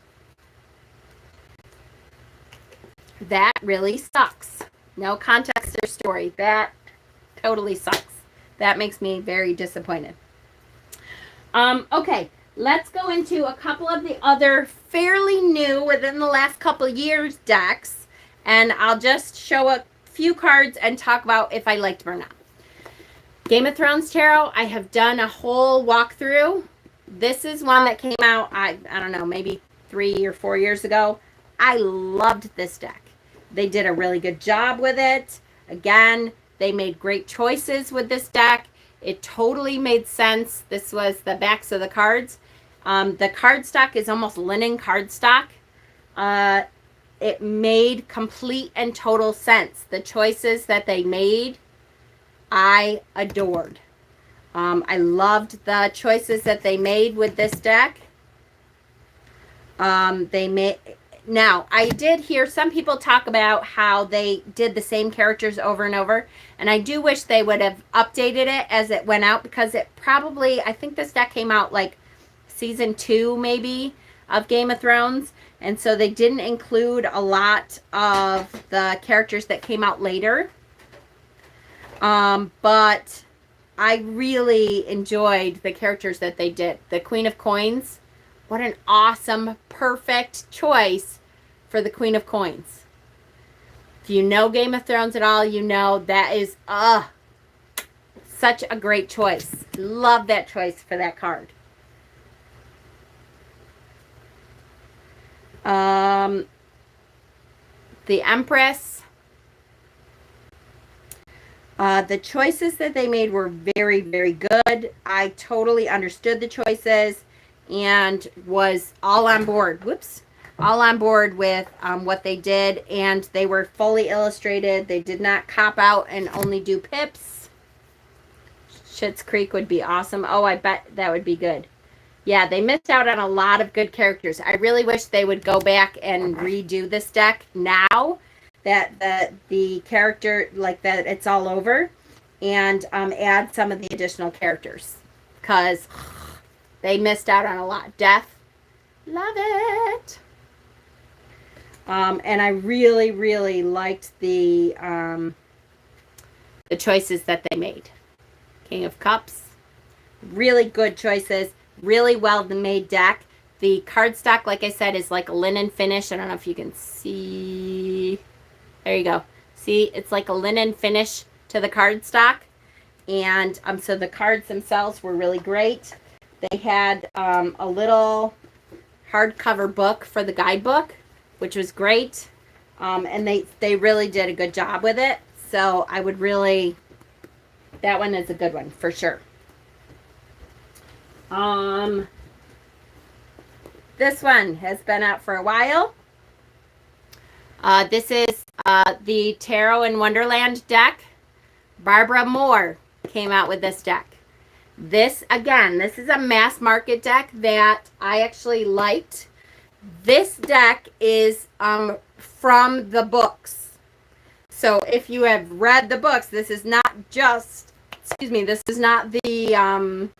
That really sucks. No context or story. That totally sucks. That makes me very disappointed. Okay, let's go into a couple of the other fairly new, within the last couple of years, decks. And I'll just show a few cards and talk about if I liked them or not. Game of Thrones Tarot, I have done a whole walkthrough. This is one that came out, I don't know, maybe 3 or 4 years ago. I loved this deck. They did a really good job with it. Again, they made great choices with this deck. It totally made sense. This was the backs of the cards. The cardstock is almost linen cardstock. It made complete and total sense. The choices that they made, I adored. I loved the choices that they made with this deck. Now, I did hear some people talk about how they did the same characters over and over, and I do wish they would have updated it as it went out, because it probably, I think this deck came out like season 2 maybe of Game of Thrones, and so they didn't include a lot of the characters that came out later. But I really enjoyed the characters that they did. The Queen of Coins, What an awesome, perfect choice for the Queen of Coins. If you know Game of Thrones at all, you know that is such a great choice. Love that choice for that card. The Empress. The choices that they made were very, very good. I totally understood the choices and was all on board. Whoops. All on board with what they did, and they were fully illustrated. They did not cop out and only do pips. Schitt's Creek would be awesome. Oh, I bet that would be good. Yeah, they missed out on a lot of good characters. I really wish they would go back and redo this deck now that the character, like that it's all over, and add some of the additional characters, because they missed out on a lot. Death, love it. And I really, really liked the choices that they made. King of Cups, really good choices, really well made deck. The cardstock, like I said, is like a linen finish. I don't know if you can see. There you go. See, it's like a linen finish to the cardstock. And so the cards themselves were really great. They had a little hardcover book for the guidebook, which was great. And they really did a good job with it. So I would really, that one is a good one for sure. This one has been out for a while. This is the Tarot in Wonderland deck. Barbara Moore came out with this deck. This, again, this is a mass market deck that I actually liked. This deck is from the books. So if you have read the books, this is not just, excuse me, this is not the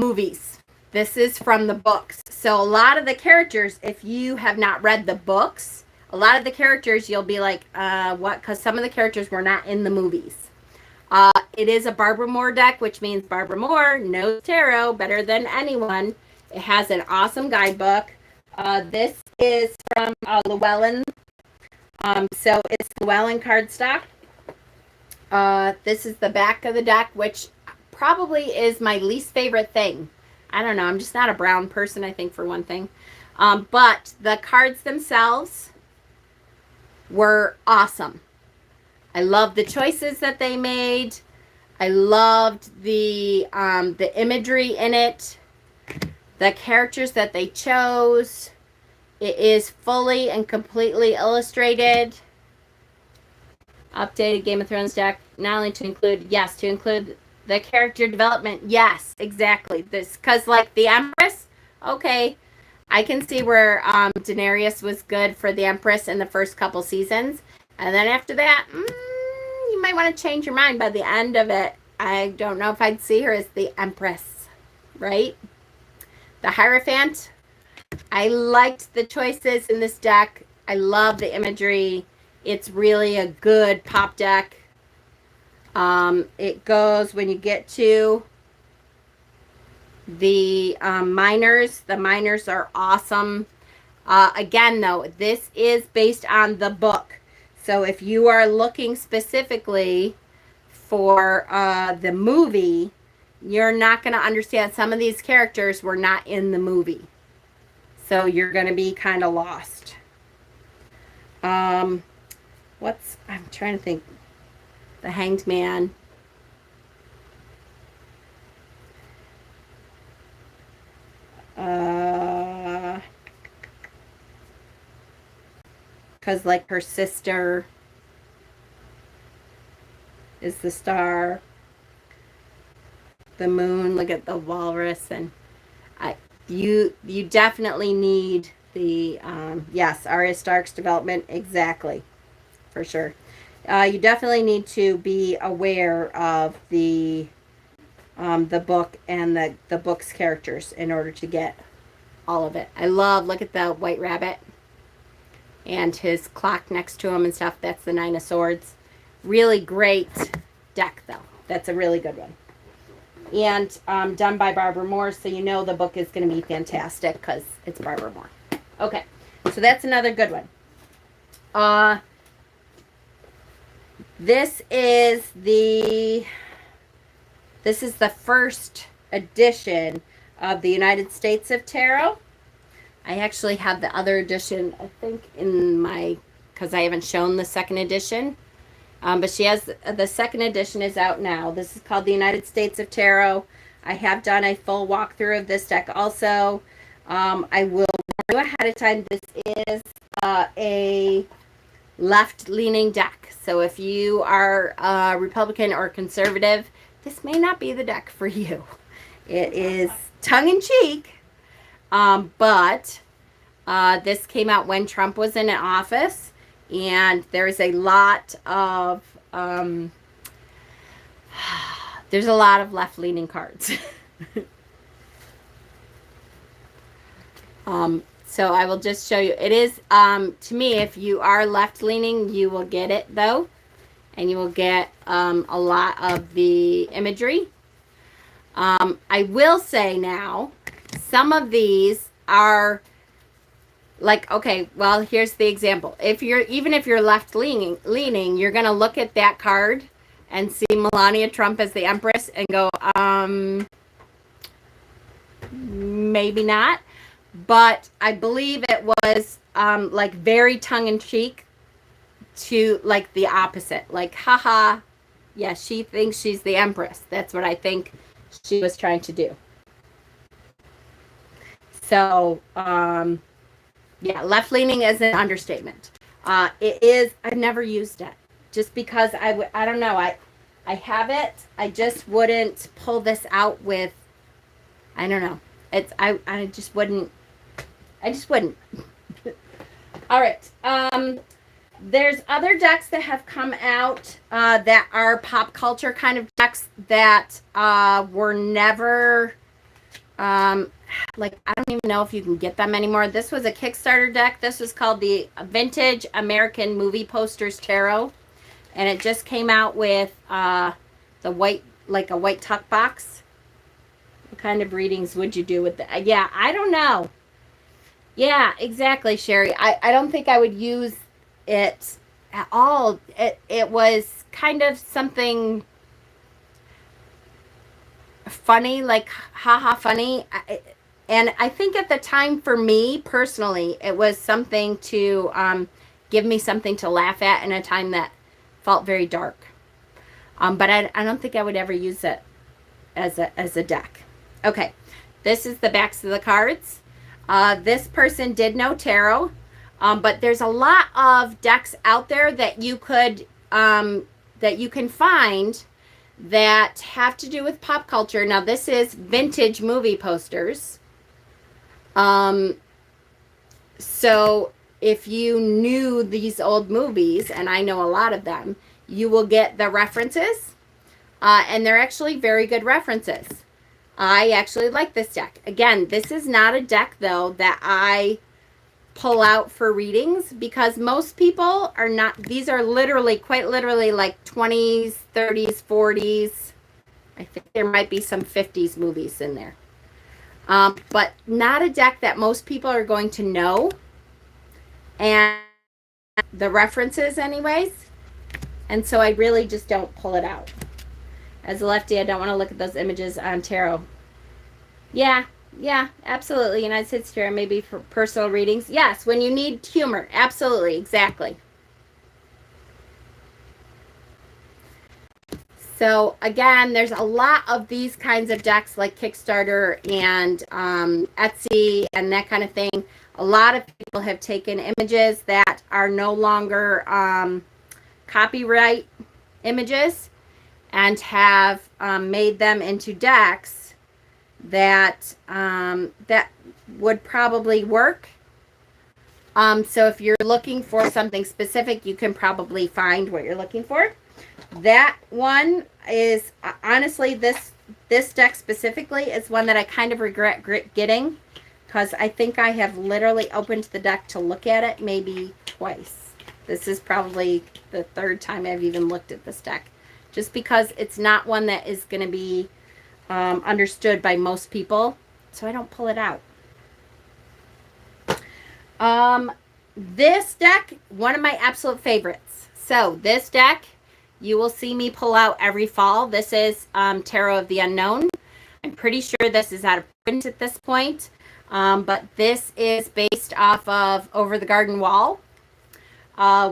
movies. This is from the books. So a lot of the characters, if you have not read the books, a lot of the characters you'll be like, what? Because some of the characters were not in the movies. It is a Barbara Moore deck, which means Barbara Moore knows tarot better than anyone. It has an awesome guidebook. This is from Llewellyn. So it's Llewellyn cardstock. This is the back of the deck, which probably is my least favorite thing. I don't know. I'm just not a brown person, I think, for one thing. But the cards themselves were awesome. I love the choices that they made. I loved the imagery in it. The characters that they chose. It is fully and completely illustrated. Updated Game of Thrones deck. Not only to include, yes, to include the character development. Yes, exactly. This, because like the Empress, okay, I can see where Daenerys was good for the Empress in the first couple seasons. And then after that, you might want to change your mind by the end of it. I don't know if I'd see her as the Empress, right? The Hierophant. I liked the choices in this deck. I love the imagery. It's really a good pop deck. It goes when you get to the minors. The minors are awesome. Again, though, this is based on the book. So if you are looking specifically for the movie, you're not going to understand. Some of these characters were not in the movie. So you're going to be kind of lost. I'm trying to think. The Hanged Man. Because like her sister is the star. The moon, look at the walrus, and you definitely need the yes, Arya Stark's development, exactly, for sure. You definitely need to be aware of the book and the book's characters in order to get all of it. I love, look at the White Rabbit and his clock next to him and stuff. That's the Nine of Swords. Really great deck, though. That's a really good one. and done by Barbara Moore, so you know the book is going to be fantastic because it's Barbara Moore. Okay, so that's another good one. This is the first edition of the United States of Tarot. I actually have the other edition, I think, in my, because I haven't shown the second edition. But she has, the second edition is out now. This is called the United States of Tarot. I have done a full walkthrough of this deck also. I will warn you ahead of time, this is a left-leaning deck. So if you are Republican or conservative, this may not be the deck for you. It is tongue-in-cheek, but this came out when Trump was in office, and there's a lot of left-leaning cards. So I will just show you. It is, to me, if you are left-leaning, you will get it, though. And you will get a lot of the imagery. I will say now, some of these are like, okay, well, here's the example. Even if you're left-leaning, you're going to look at that card and see Melania Trump as the Empress and go, maybe not. But I believe it was like very tongue-in-cheek to like the opposite. Like, haha, yeah, she thinks she's the Empress. That's what I think she was trying to do. So, yeah, left-leaning is an understatement. It is, I've never used it. Just because I don't know, I have it. I just wouldn't pull this out with, I don't know. I just wouldn't. All right. There's other decks that have come out that are pop culture kind of decks that were never, like, I don't even know if you can get them anymore. This was a Kickstarter deck. This was called the Vintage American Movie Posters Tarot. And it just came out with the white, like a white tuck box. What kind of readings would you do with that? Yeah, I don't know. Yeah, exactly, Sherry. I don't think I would use it at all. It was kind of something funny, like haha funny. And I think at the time for me personally, it was something to give me something to laugh at in a time that felt very dark. But I don't think I would ever use it as a deck. Okay, this is the backs of the cards. This person did know tarot, but there's a lot of decks out there that you could that you can find that have to do with pop culture. Now this is vintage movie posters. So if you knew these old movies, and I know a lot of them, you will get the references, and they're actually very good references. I actually like this deck. Again, this is not a deck, though, that I pull out for readings because most people are not. These are literally, quite literally, like 20s, 30s, 40s. I think there might be some 50s movies in there. But not a deck that most people are going to know. And the references anyways. And so I really just don't pull it out. As a lefty, I don't want to look at those images on tarot. Yeah, absolutely. United States Tarot, maybe for personal readings. Yes, when you need humor. Absolutely, exactly. So, again, there's a lot of these kinds of decks like Kickstarter and Etsy and that kind of thing. A lot of people have taken images that are no longer copyright images and have made them into decks that that would probably work. So if you're looking for something specific, you can probably find what you're looking for. That one is honestly this deck specifically is one that I kind of regret getting because I think I have literally opened the deck to look at it maybe twice. This is probably the third time I've even looked at this deck. Just because it's not one that is going to be understood by most people, so I don't pull it out. This deck, one of my absolute favorites. So this deck, you will see me pull out every fall. This is Tarot of the Unknown. I'm pretty sure this is out of print at this point, but this is based off of Over the Garden Wall,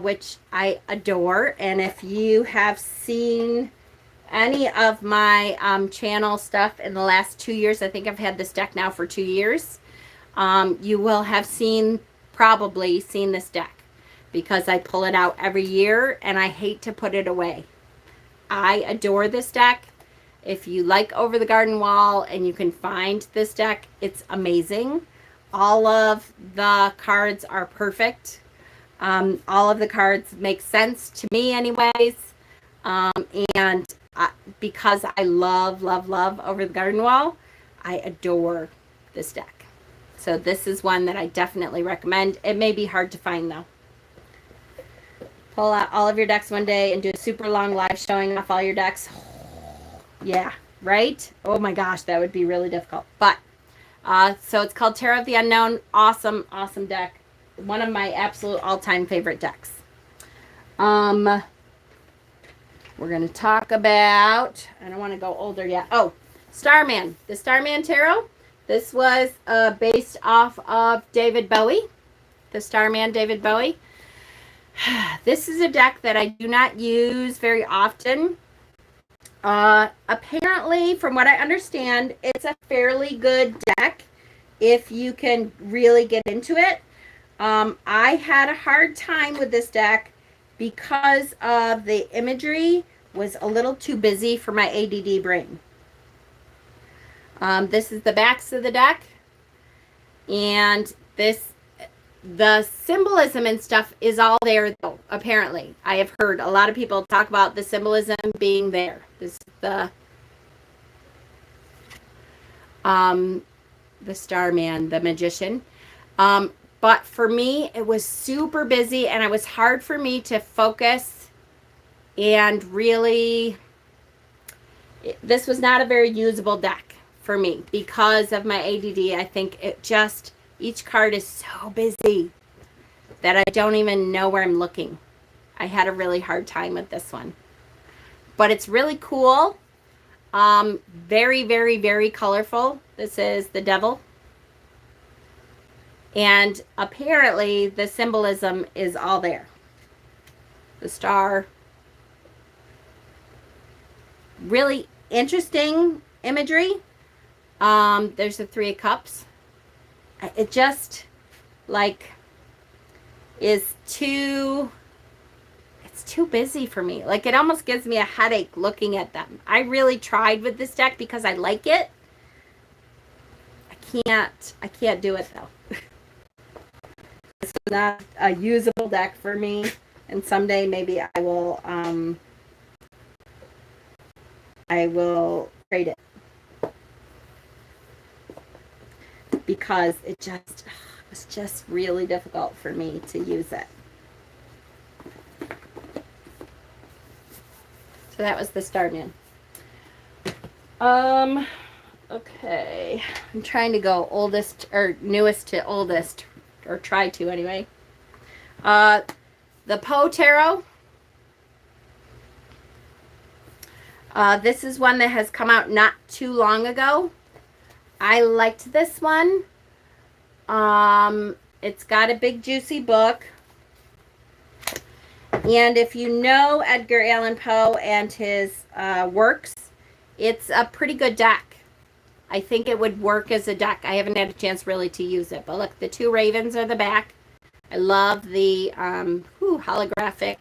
which I adore. And if you have seen any of my channel stuff in the last 2 years, I think I've had this deck now for 2 years, you will have probably seen this deck, because I pull it out every year and I hate to put it away. I adore this deck. If you like Over the Garden Wall and you can find this deck, it's amazing. All of the cards are perfect. All of the cards make sense to me anyways. And because I love Over the Garden Wall, I adore this deck. So this is one that I definitely recommend. It may be hard to find though. Pull out all of your decks one day and do a super long live showing off all your decks. Yeah, right? Oh my gosh, that would be really difficult. But, so it's called Tarot of the Unknown. Awesome, awesome deck. One of my absolute all-time favorite decks. We're going to talk about, I don't want to go older yet. Oh, Starman. The Starman Tarot. This was based off of David Bowie. The Starman David Bowie. This is a deck that I do not use very often. Apparently, from what I understand, it's a fairly good deck if you can really get into it. I had a hard time with this deck because of the imagery was a little too busy for my ADD brain. This is the backs of the deck, and the symbolism and stuff is all there though, apparently. I have heard a lot of people talk about the symbolism being there. This is the Starman, the Magician. But for me, it was super busy and it was hard for me to focus and really, this was not a very usable deck for me because of my ADD. I think it just, each card is so busy that I don't even know where I'm looking. I had a really hard time with this one. But it's really cool. Very, very, very colorful. This is the Devil. And apparently the symbolism is all there. The star. Really interesting imagery. There's the Three of Cups. It just like is too, it's too busy for me. Like it almost gives me a headache looking at them. I really tried with this deck because I like it. I can't do it though. This is not a usable deck for me, and someday maybe I will trade it. Because it was just really difficult for me to use it. So that was the Starman. Okay. I'm trying to go oldest or newest to oldest, or try to anyway. The Poe Tarot. This is one that has come out not too long ago. I liked this one. It's got a big juicy book. And if you know Edgar Allan Poe and his works, it's a pretty good deck. I think it would work as a deck. I haven't had a chance really to use it. But look, the two ravens are the back. I love the holographic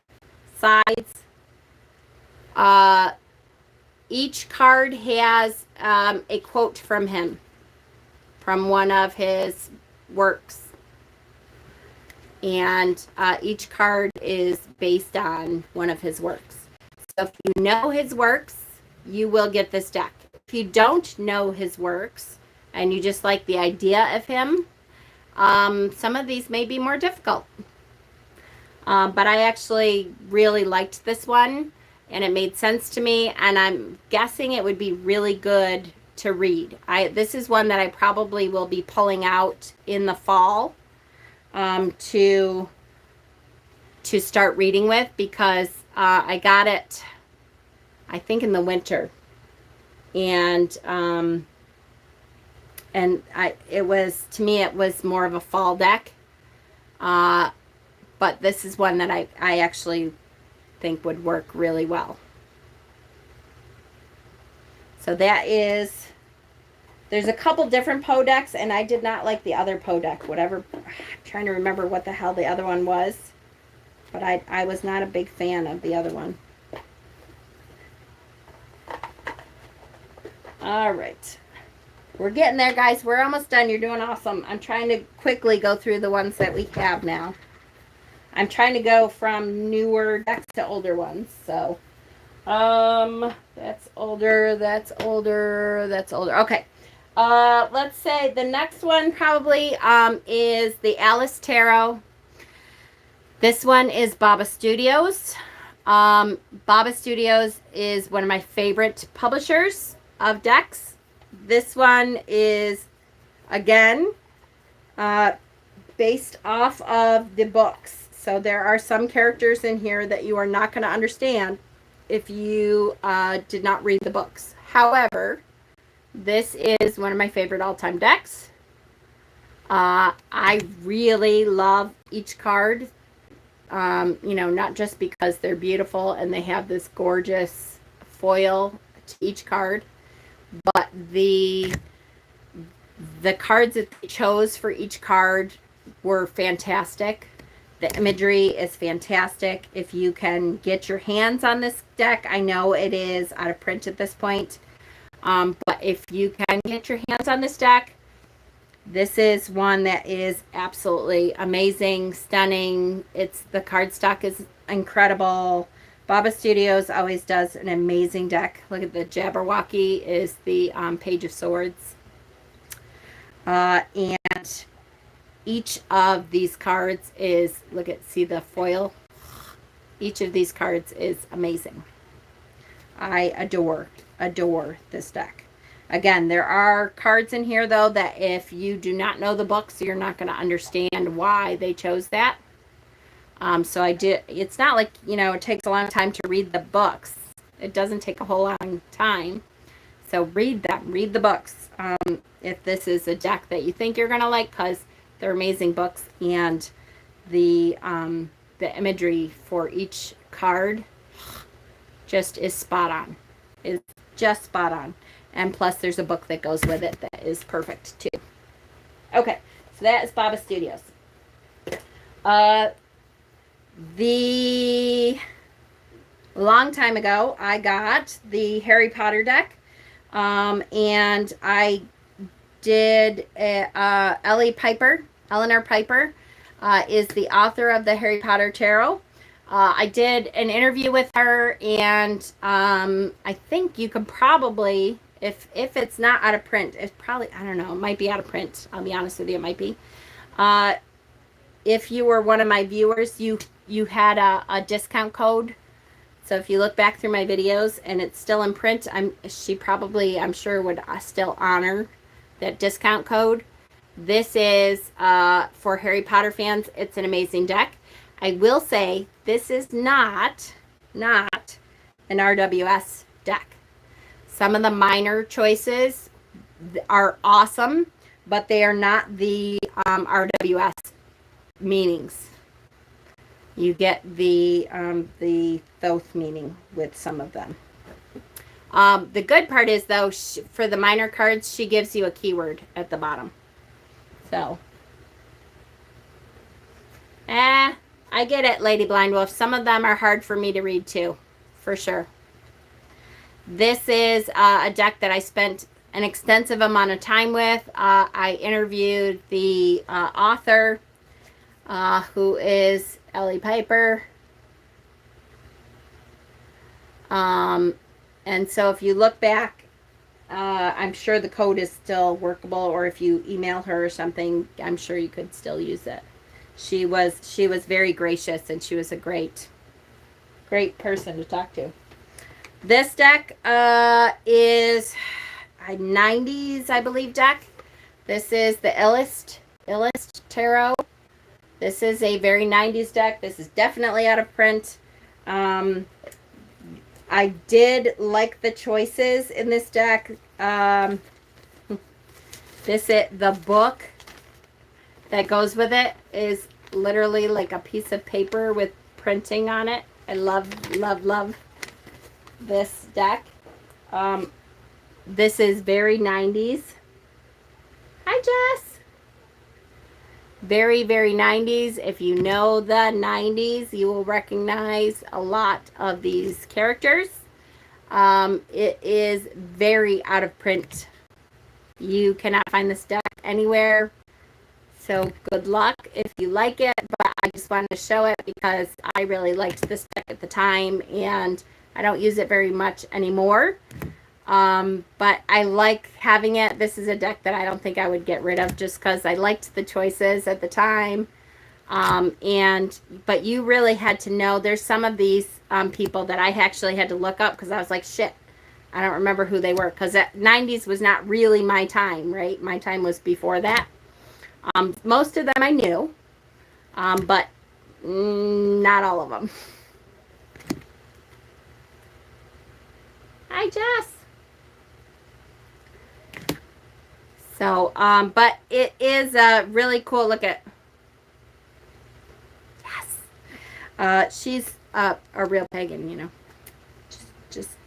sides. Each card has a quote from him, from one of his works. And each card is based on one of his works. So if you know his works, you will get this deck. If you don't know his works and you just like the idea of him, some of these may be more difficult. But I actually really liked this one, and it made sense to me, and I'm guessing it would be really good to read. This is one that I probably will be pulling out in the fall to start reading with, because I got it, I think, in the winter, and it was, to me, it was more of a fall deck, but this is one that I actually think would work really well. So that is, there's a couple different Poe decks, and I did not like the other Poe deck, whatever. I'm trying to remember what the hell the other one was, but I was not a big fan of the other one. All right. We're getting there, guys. We're almost done. You're doing awesome. I'm trying to quickly go through the ones that we have now. I'm trying to go from newer decks to older ones. So, that's older, that's older, that's older. Okay. Let's say the next one probably is the Ellis Tarot. This one is Baba Studios. Baba Studios is one of my favorite publishers of decks. This one is, again, based off of the books. So there are some characters in here that you are not going to understand if you did not read the books. However, this is one of my favorite all-time decks. I really love each card. You know, not just because they're beautiful and they have this gorgeous foil to each card, but the cards that they chose for each card were fantastic. The imagery is fantastic. If you can get your hands on this deck, I know it is out of print at this point, but if you can get your hands on this deck, this is one that is absolutely amazing, stunning. The cardstock is incredible. Baba Studios always does an amazing deck. Look at the Jabberwocky is the Page of Swords. And each of these cards is, see the foil? Each of these cards is amazing. I adore this deck. Again, there are cards in here, though, that if you do not know the books, you're not going to understand why they chose that. So it's not like, you know, it takes a long time to read the books. It doesn't take a whole long time. So read them, read the books. If this is a deck that you think you're going to like, because they're amazing books, and the imagery for each card just is spot on. It's just spot on. And plus there's a book that goes with it that is perfect too. Okay, so that is Baba Studios. The long time ago, I got the Harry Potter deck, and I did Eleanor Piper is the author of the Harry Potter Tarot. I did an interview with her, and I think you can probably, if it's not out of print, it's probably, I don't know, it might be out of print. I'll be honest with you, it might be. If you were one of my viewers, you had a discount code. So if you look back through my videos and it's still in print, I'm sure would still honor that discount code. This is for Harry Potter fans. It's an amazing deck. I will say this is not an RWS deck. Some of the minor choices are awesome, but they are not the RWS meanings. You get the Thoth meaning with some of them. The good part is, though, for the minor cards, she gives you a keyword at the bottom. So, I get it, Lady Blind Wolf. Some of them are hard for me to read, too, for sure. This is a deck that I spent an extensive amount of time with. I interviewed the author, who is Ellie Piper. And so if you look back, I'm sure the code is still workable, or if you email her or something, I'm sure you could still use it. She was very gracious, and she was a great person to talk to. This deck is, 90s, I believe, deck. This is the Ellis Tarot. This is a very 90s deck. This is definitely out of print. I did like the choices in this deck. The book that goes with it is literally like a piece of paper with printing on it. I love this deck. This is very 90s. Hi, Jess. Very, very 90s. If you know the 90s, you will recognize a lot of these characters. It is very out of print. You cannot find this deck anywhere. So good luck if you like it, but I just wanted to show it because I really liked this deck at the time, and I don't use it very much anymore. But I like having it. This is a deck that I don't think I would get rid of just because I liked the choices at the time. But you really had to know. There's some of these people that I actually had to look up because I was like, shit, I don't remember who they were, because 90s was not really my time, right? My time was before that. Most of them I knew, but not all of them. Hi, Jess. So, but it is a really cool. Look at. Yes. She's a real pagan, you know. Just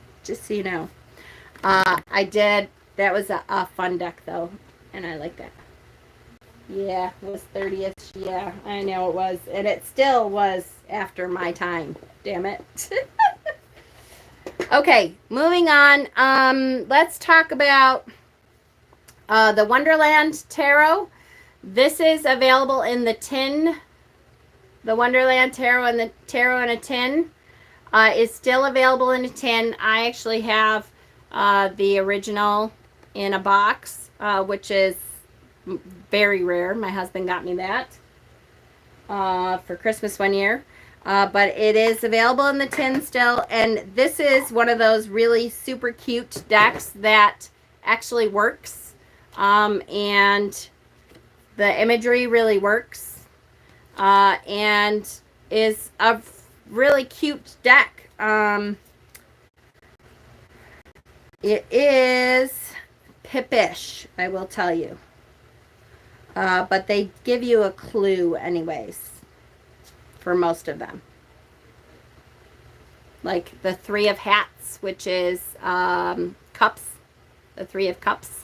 so you know. That was a fun deck though, and I like that. Yeah, it was 30th. Yeah, I know it was. And it still was after my time. Damn it. Okay, moving on. Let's talk about the Wonderland Tarot. This is available in the tin. The Wonderland Tarot and the Tarot in a tin is still available in a tin. I actually have the original in a box, which is very rare. My husband got me that for Christmas one year. But it is available in the tin still. And this is one of those really super cute decks that actually works. And the imagery really works. And is a really cute deck. It is pippish, I will tell you. But they give you a clue anyways for most of them. Like the Three of Hats, which is cups. The Three of Cups.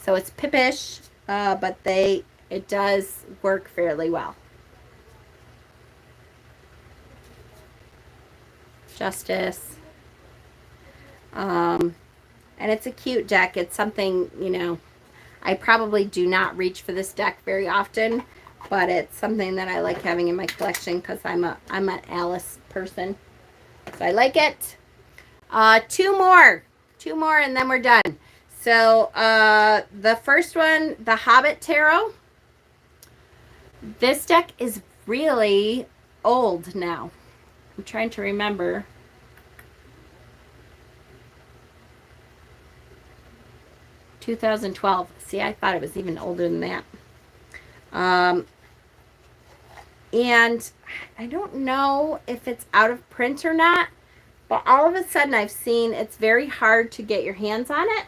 So it's pippish, but it does work fairly well. Justice. And it's a cute deck. It's something, you know, I probably do not reach for this deck very often, but it's something that I like having in my collection because I'm an Alice person. So I like it. Two more and then we're done. So the first one, the Hobbit Tarot. This deck is really old now. I'm trying to remember. (2012). See, I thought it was even older than that. And I don't know if it's out of print or not, but all of a sudden I've seen it's very hard to get your hands on it.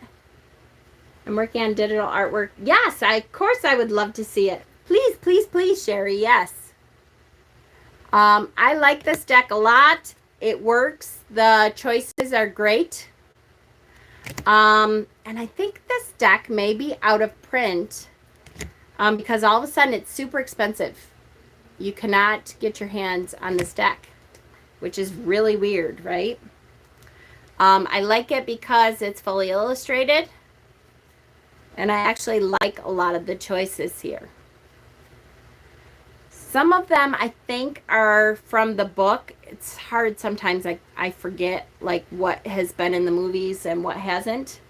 I'm working on digital artwork. Yes, of course I would love to see it. Please, please, please, Sherry, yes. I like this deck a lot. It works. The choices are great. And I think this deck may be out of print because all of a sudden it's super expensive. You cannot get your hands on this deck, which is really weird, right? I like it because it's fully illustrated, and I actually like a lot of the choices here. Some of them I think are from the book. It's hard sometimes. I forget like what has been in the movies and what hasn't.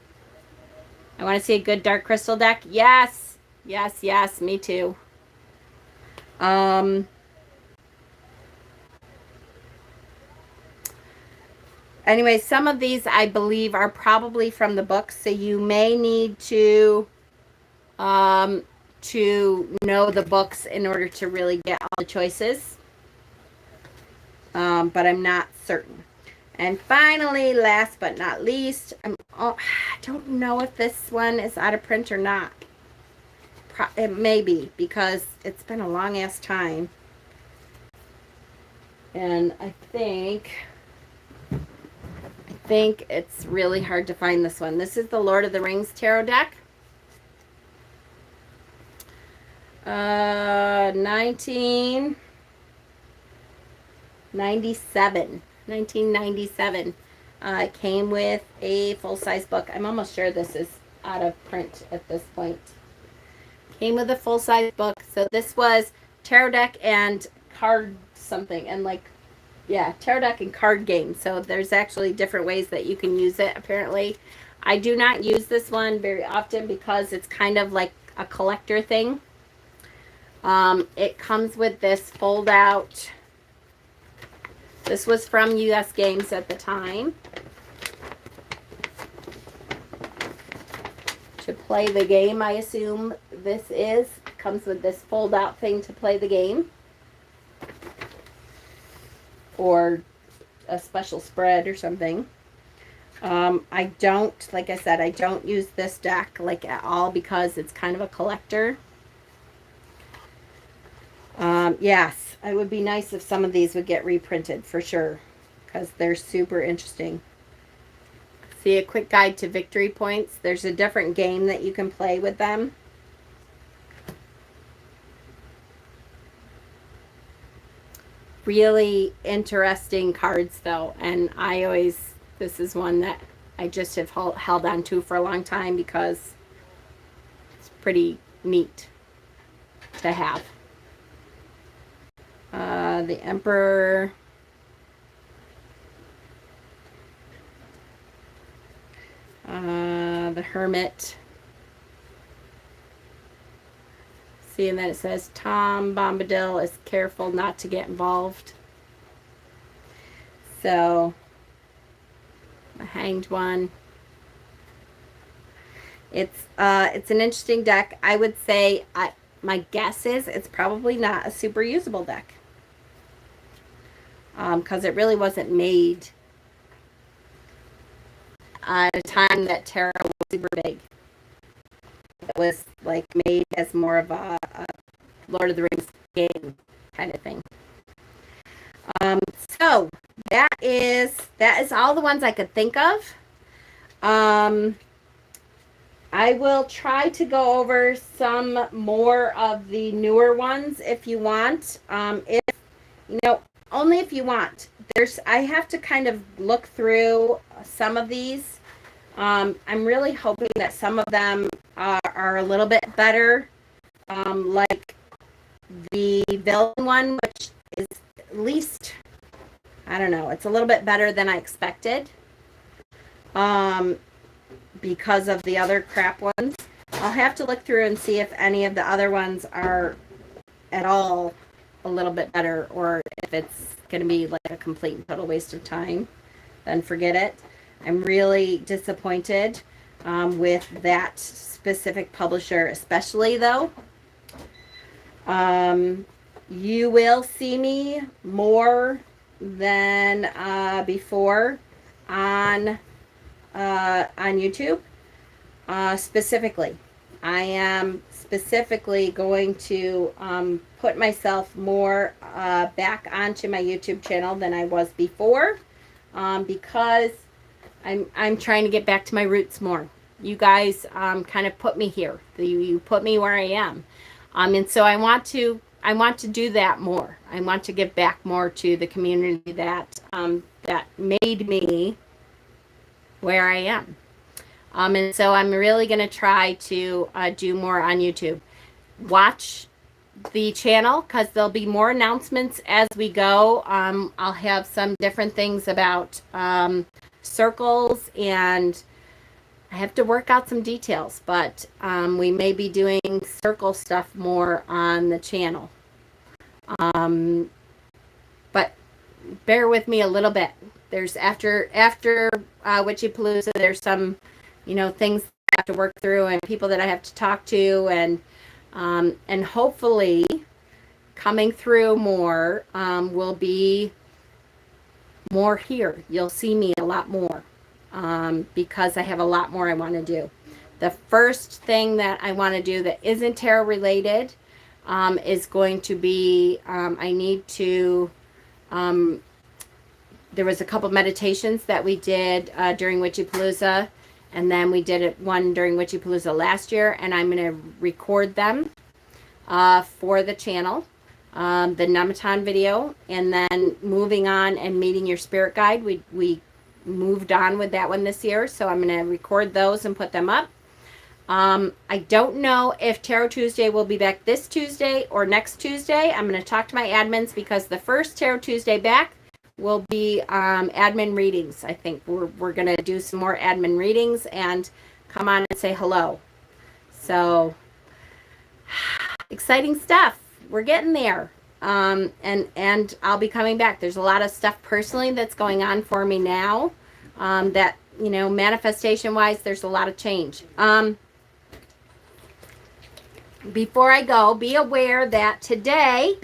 I want to see a good dark crystal deck. Yes. Yes, yes, me too. Anyway, some of these I believe are probably from the book, so you may need to know the books in order to really get all the choices. But I'm not certain. And finally, last but not least, I don't know if this one is out of print or not. It may be, because it's been a long ass time. And I think it's really hard to find this one. This is the Lord of the Rings tarot deck. 1997. It came with a full-size book. I'm almost sure this is out of print at this point. Came with a full-size book. So this was tarot deck and card something. And tarot deck and card game. So there's actually different ways that you can use it, apparently. I do not use this one very often because it's kind of like a collector thing. It comes with this fold-out. This was from US Games at the time. To play the game, I assume this is. Comes with this fold-out thing to play the game. Or a special spread or something. I don't, like I said, I don't use this deck like at all because it's kind of a collector. Yes, it would be nice if some of these would get reprinted for sure, because they're super interesting. See, a quick guide to victory points. There's a different game that you can play with them. Really interesting cards though, and this is one that I just have held on to for a long time because it's pretty neat to have. The Emperor. The Hermit. See, and then it says Tom Bombadil is careful not to get involved. So, the Hanged One. It's an interesting deck. I would say my guess is it's probably not a super usable deck. Because it really wasn't made at a time that tarot was super big. It was like made as more of a Lord of the Rings game kind of thing. So that is all the ones I could think of. I will try to go over some more of the newer ones if you want. Only if you want. I have to kind of look through some of these. I'm really hoping that some of them are a little bit better. Like the villain one, which is at least, I don't know, it's a little bit better than I expected. Because of the other crap ones. I'll have to look through and see if any of the other ones are at all a little bit better, or if it's going to be like a complete and total waste of time. Then forget it. I'm really disappointed with that specific publisher, especially though. You will see me more than before on YouTube. Specifically, I am specifically going to put myself more back onto my YouTube channel than I was before, because I'm trying to get back to my roots more. You guys kind of put me here. You put me where I am, and so I want to do that more. I want to give back more to the community that made me where I am. And so I'm really going to try to do more on YouTube. Watch the channel because there'll be more announcements as we go. I'll have some different things about circles, and I have to work out some details, but we may be doing circle stuff more on the channel. But bear with me a little bit. There's after Witchy-Palooza, there's some, you know, things that I have to work through and people that I have to talk to, and hopefully coming through more will be more here. You'll see me a lot more because I have a lot more I want to do. The first thing that I want to do that isn't tarot related is going to be, I need to, there was a couple meditations that we did during Witchy-Palooza, and then we did one during Witchy-Palooza last year, and I'm going to record them for the channel, the Namaton video, and then moving on and meeting your spirit guide. We moved on with that one this year, so I'm going to record those and put them up. I don't know if Tarot Tuesday will be back this Tuesday or next Tuesday. I'm going to talk to my admins because the first Tarot Tuesday back will be admin readings. I think we're going to do some more admin readings and come on and say hello. So, exciting stuff. We're getting there. And I'll be coming back. There's a lot of stuff personally that's going on for me now that, you know, manifestation-wise, there's a lot of change. Before I go, be aware that today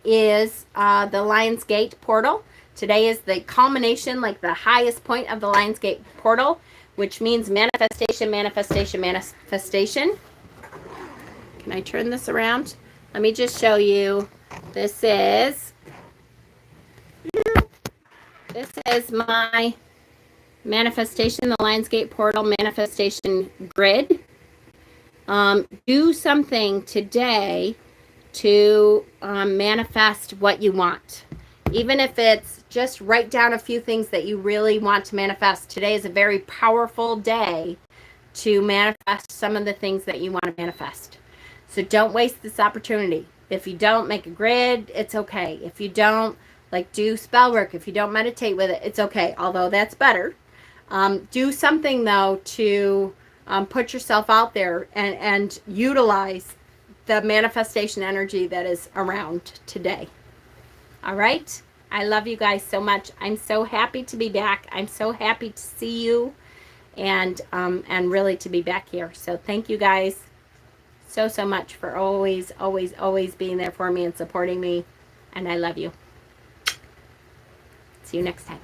is the Lionsgate portal. Today is the culmination, like the highest point of the Lionsgate portal, which means manifestation, manifestation, manifestation. Can I turn this around? Let me just show you. This is my manifestation, the Lionsgate portal manifestation grid. Do something today to manifest what you want. Even if it's just write down a few things that you really want to manifest. Today is a very powerful day to manifest some of the things that you want to manifest. So don't waste this opportunity. If you don't make a grid, it's okay. If you don't do spell work, if you don't meditate with it, it's okay. Although that's better. Do something though to put yourself out there and utilize the manifestation energy that is around today. All right. I love you guys so much. I'm so happy to be back. I'm so happy to see you and really to be back here. So thank you guys so much for always being there for me and supporting me. And I love you. See you next time.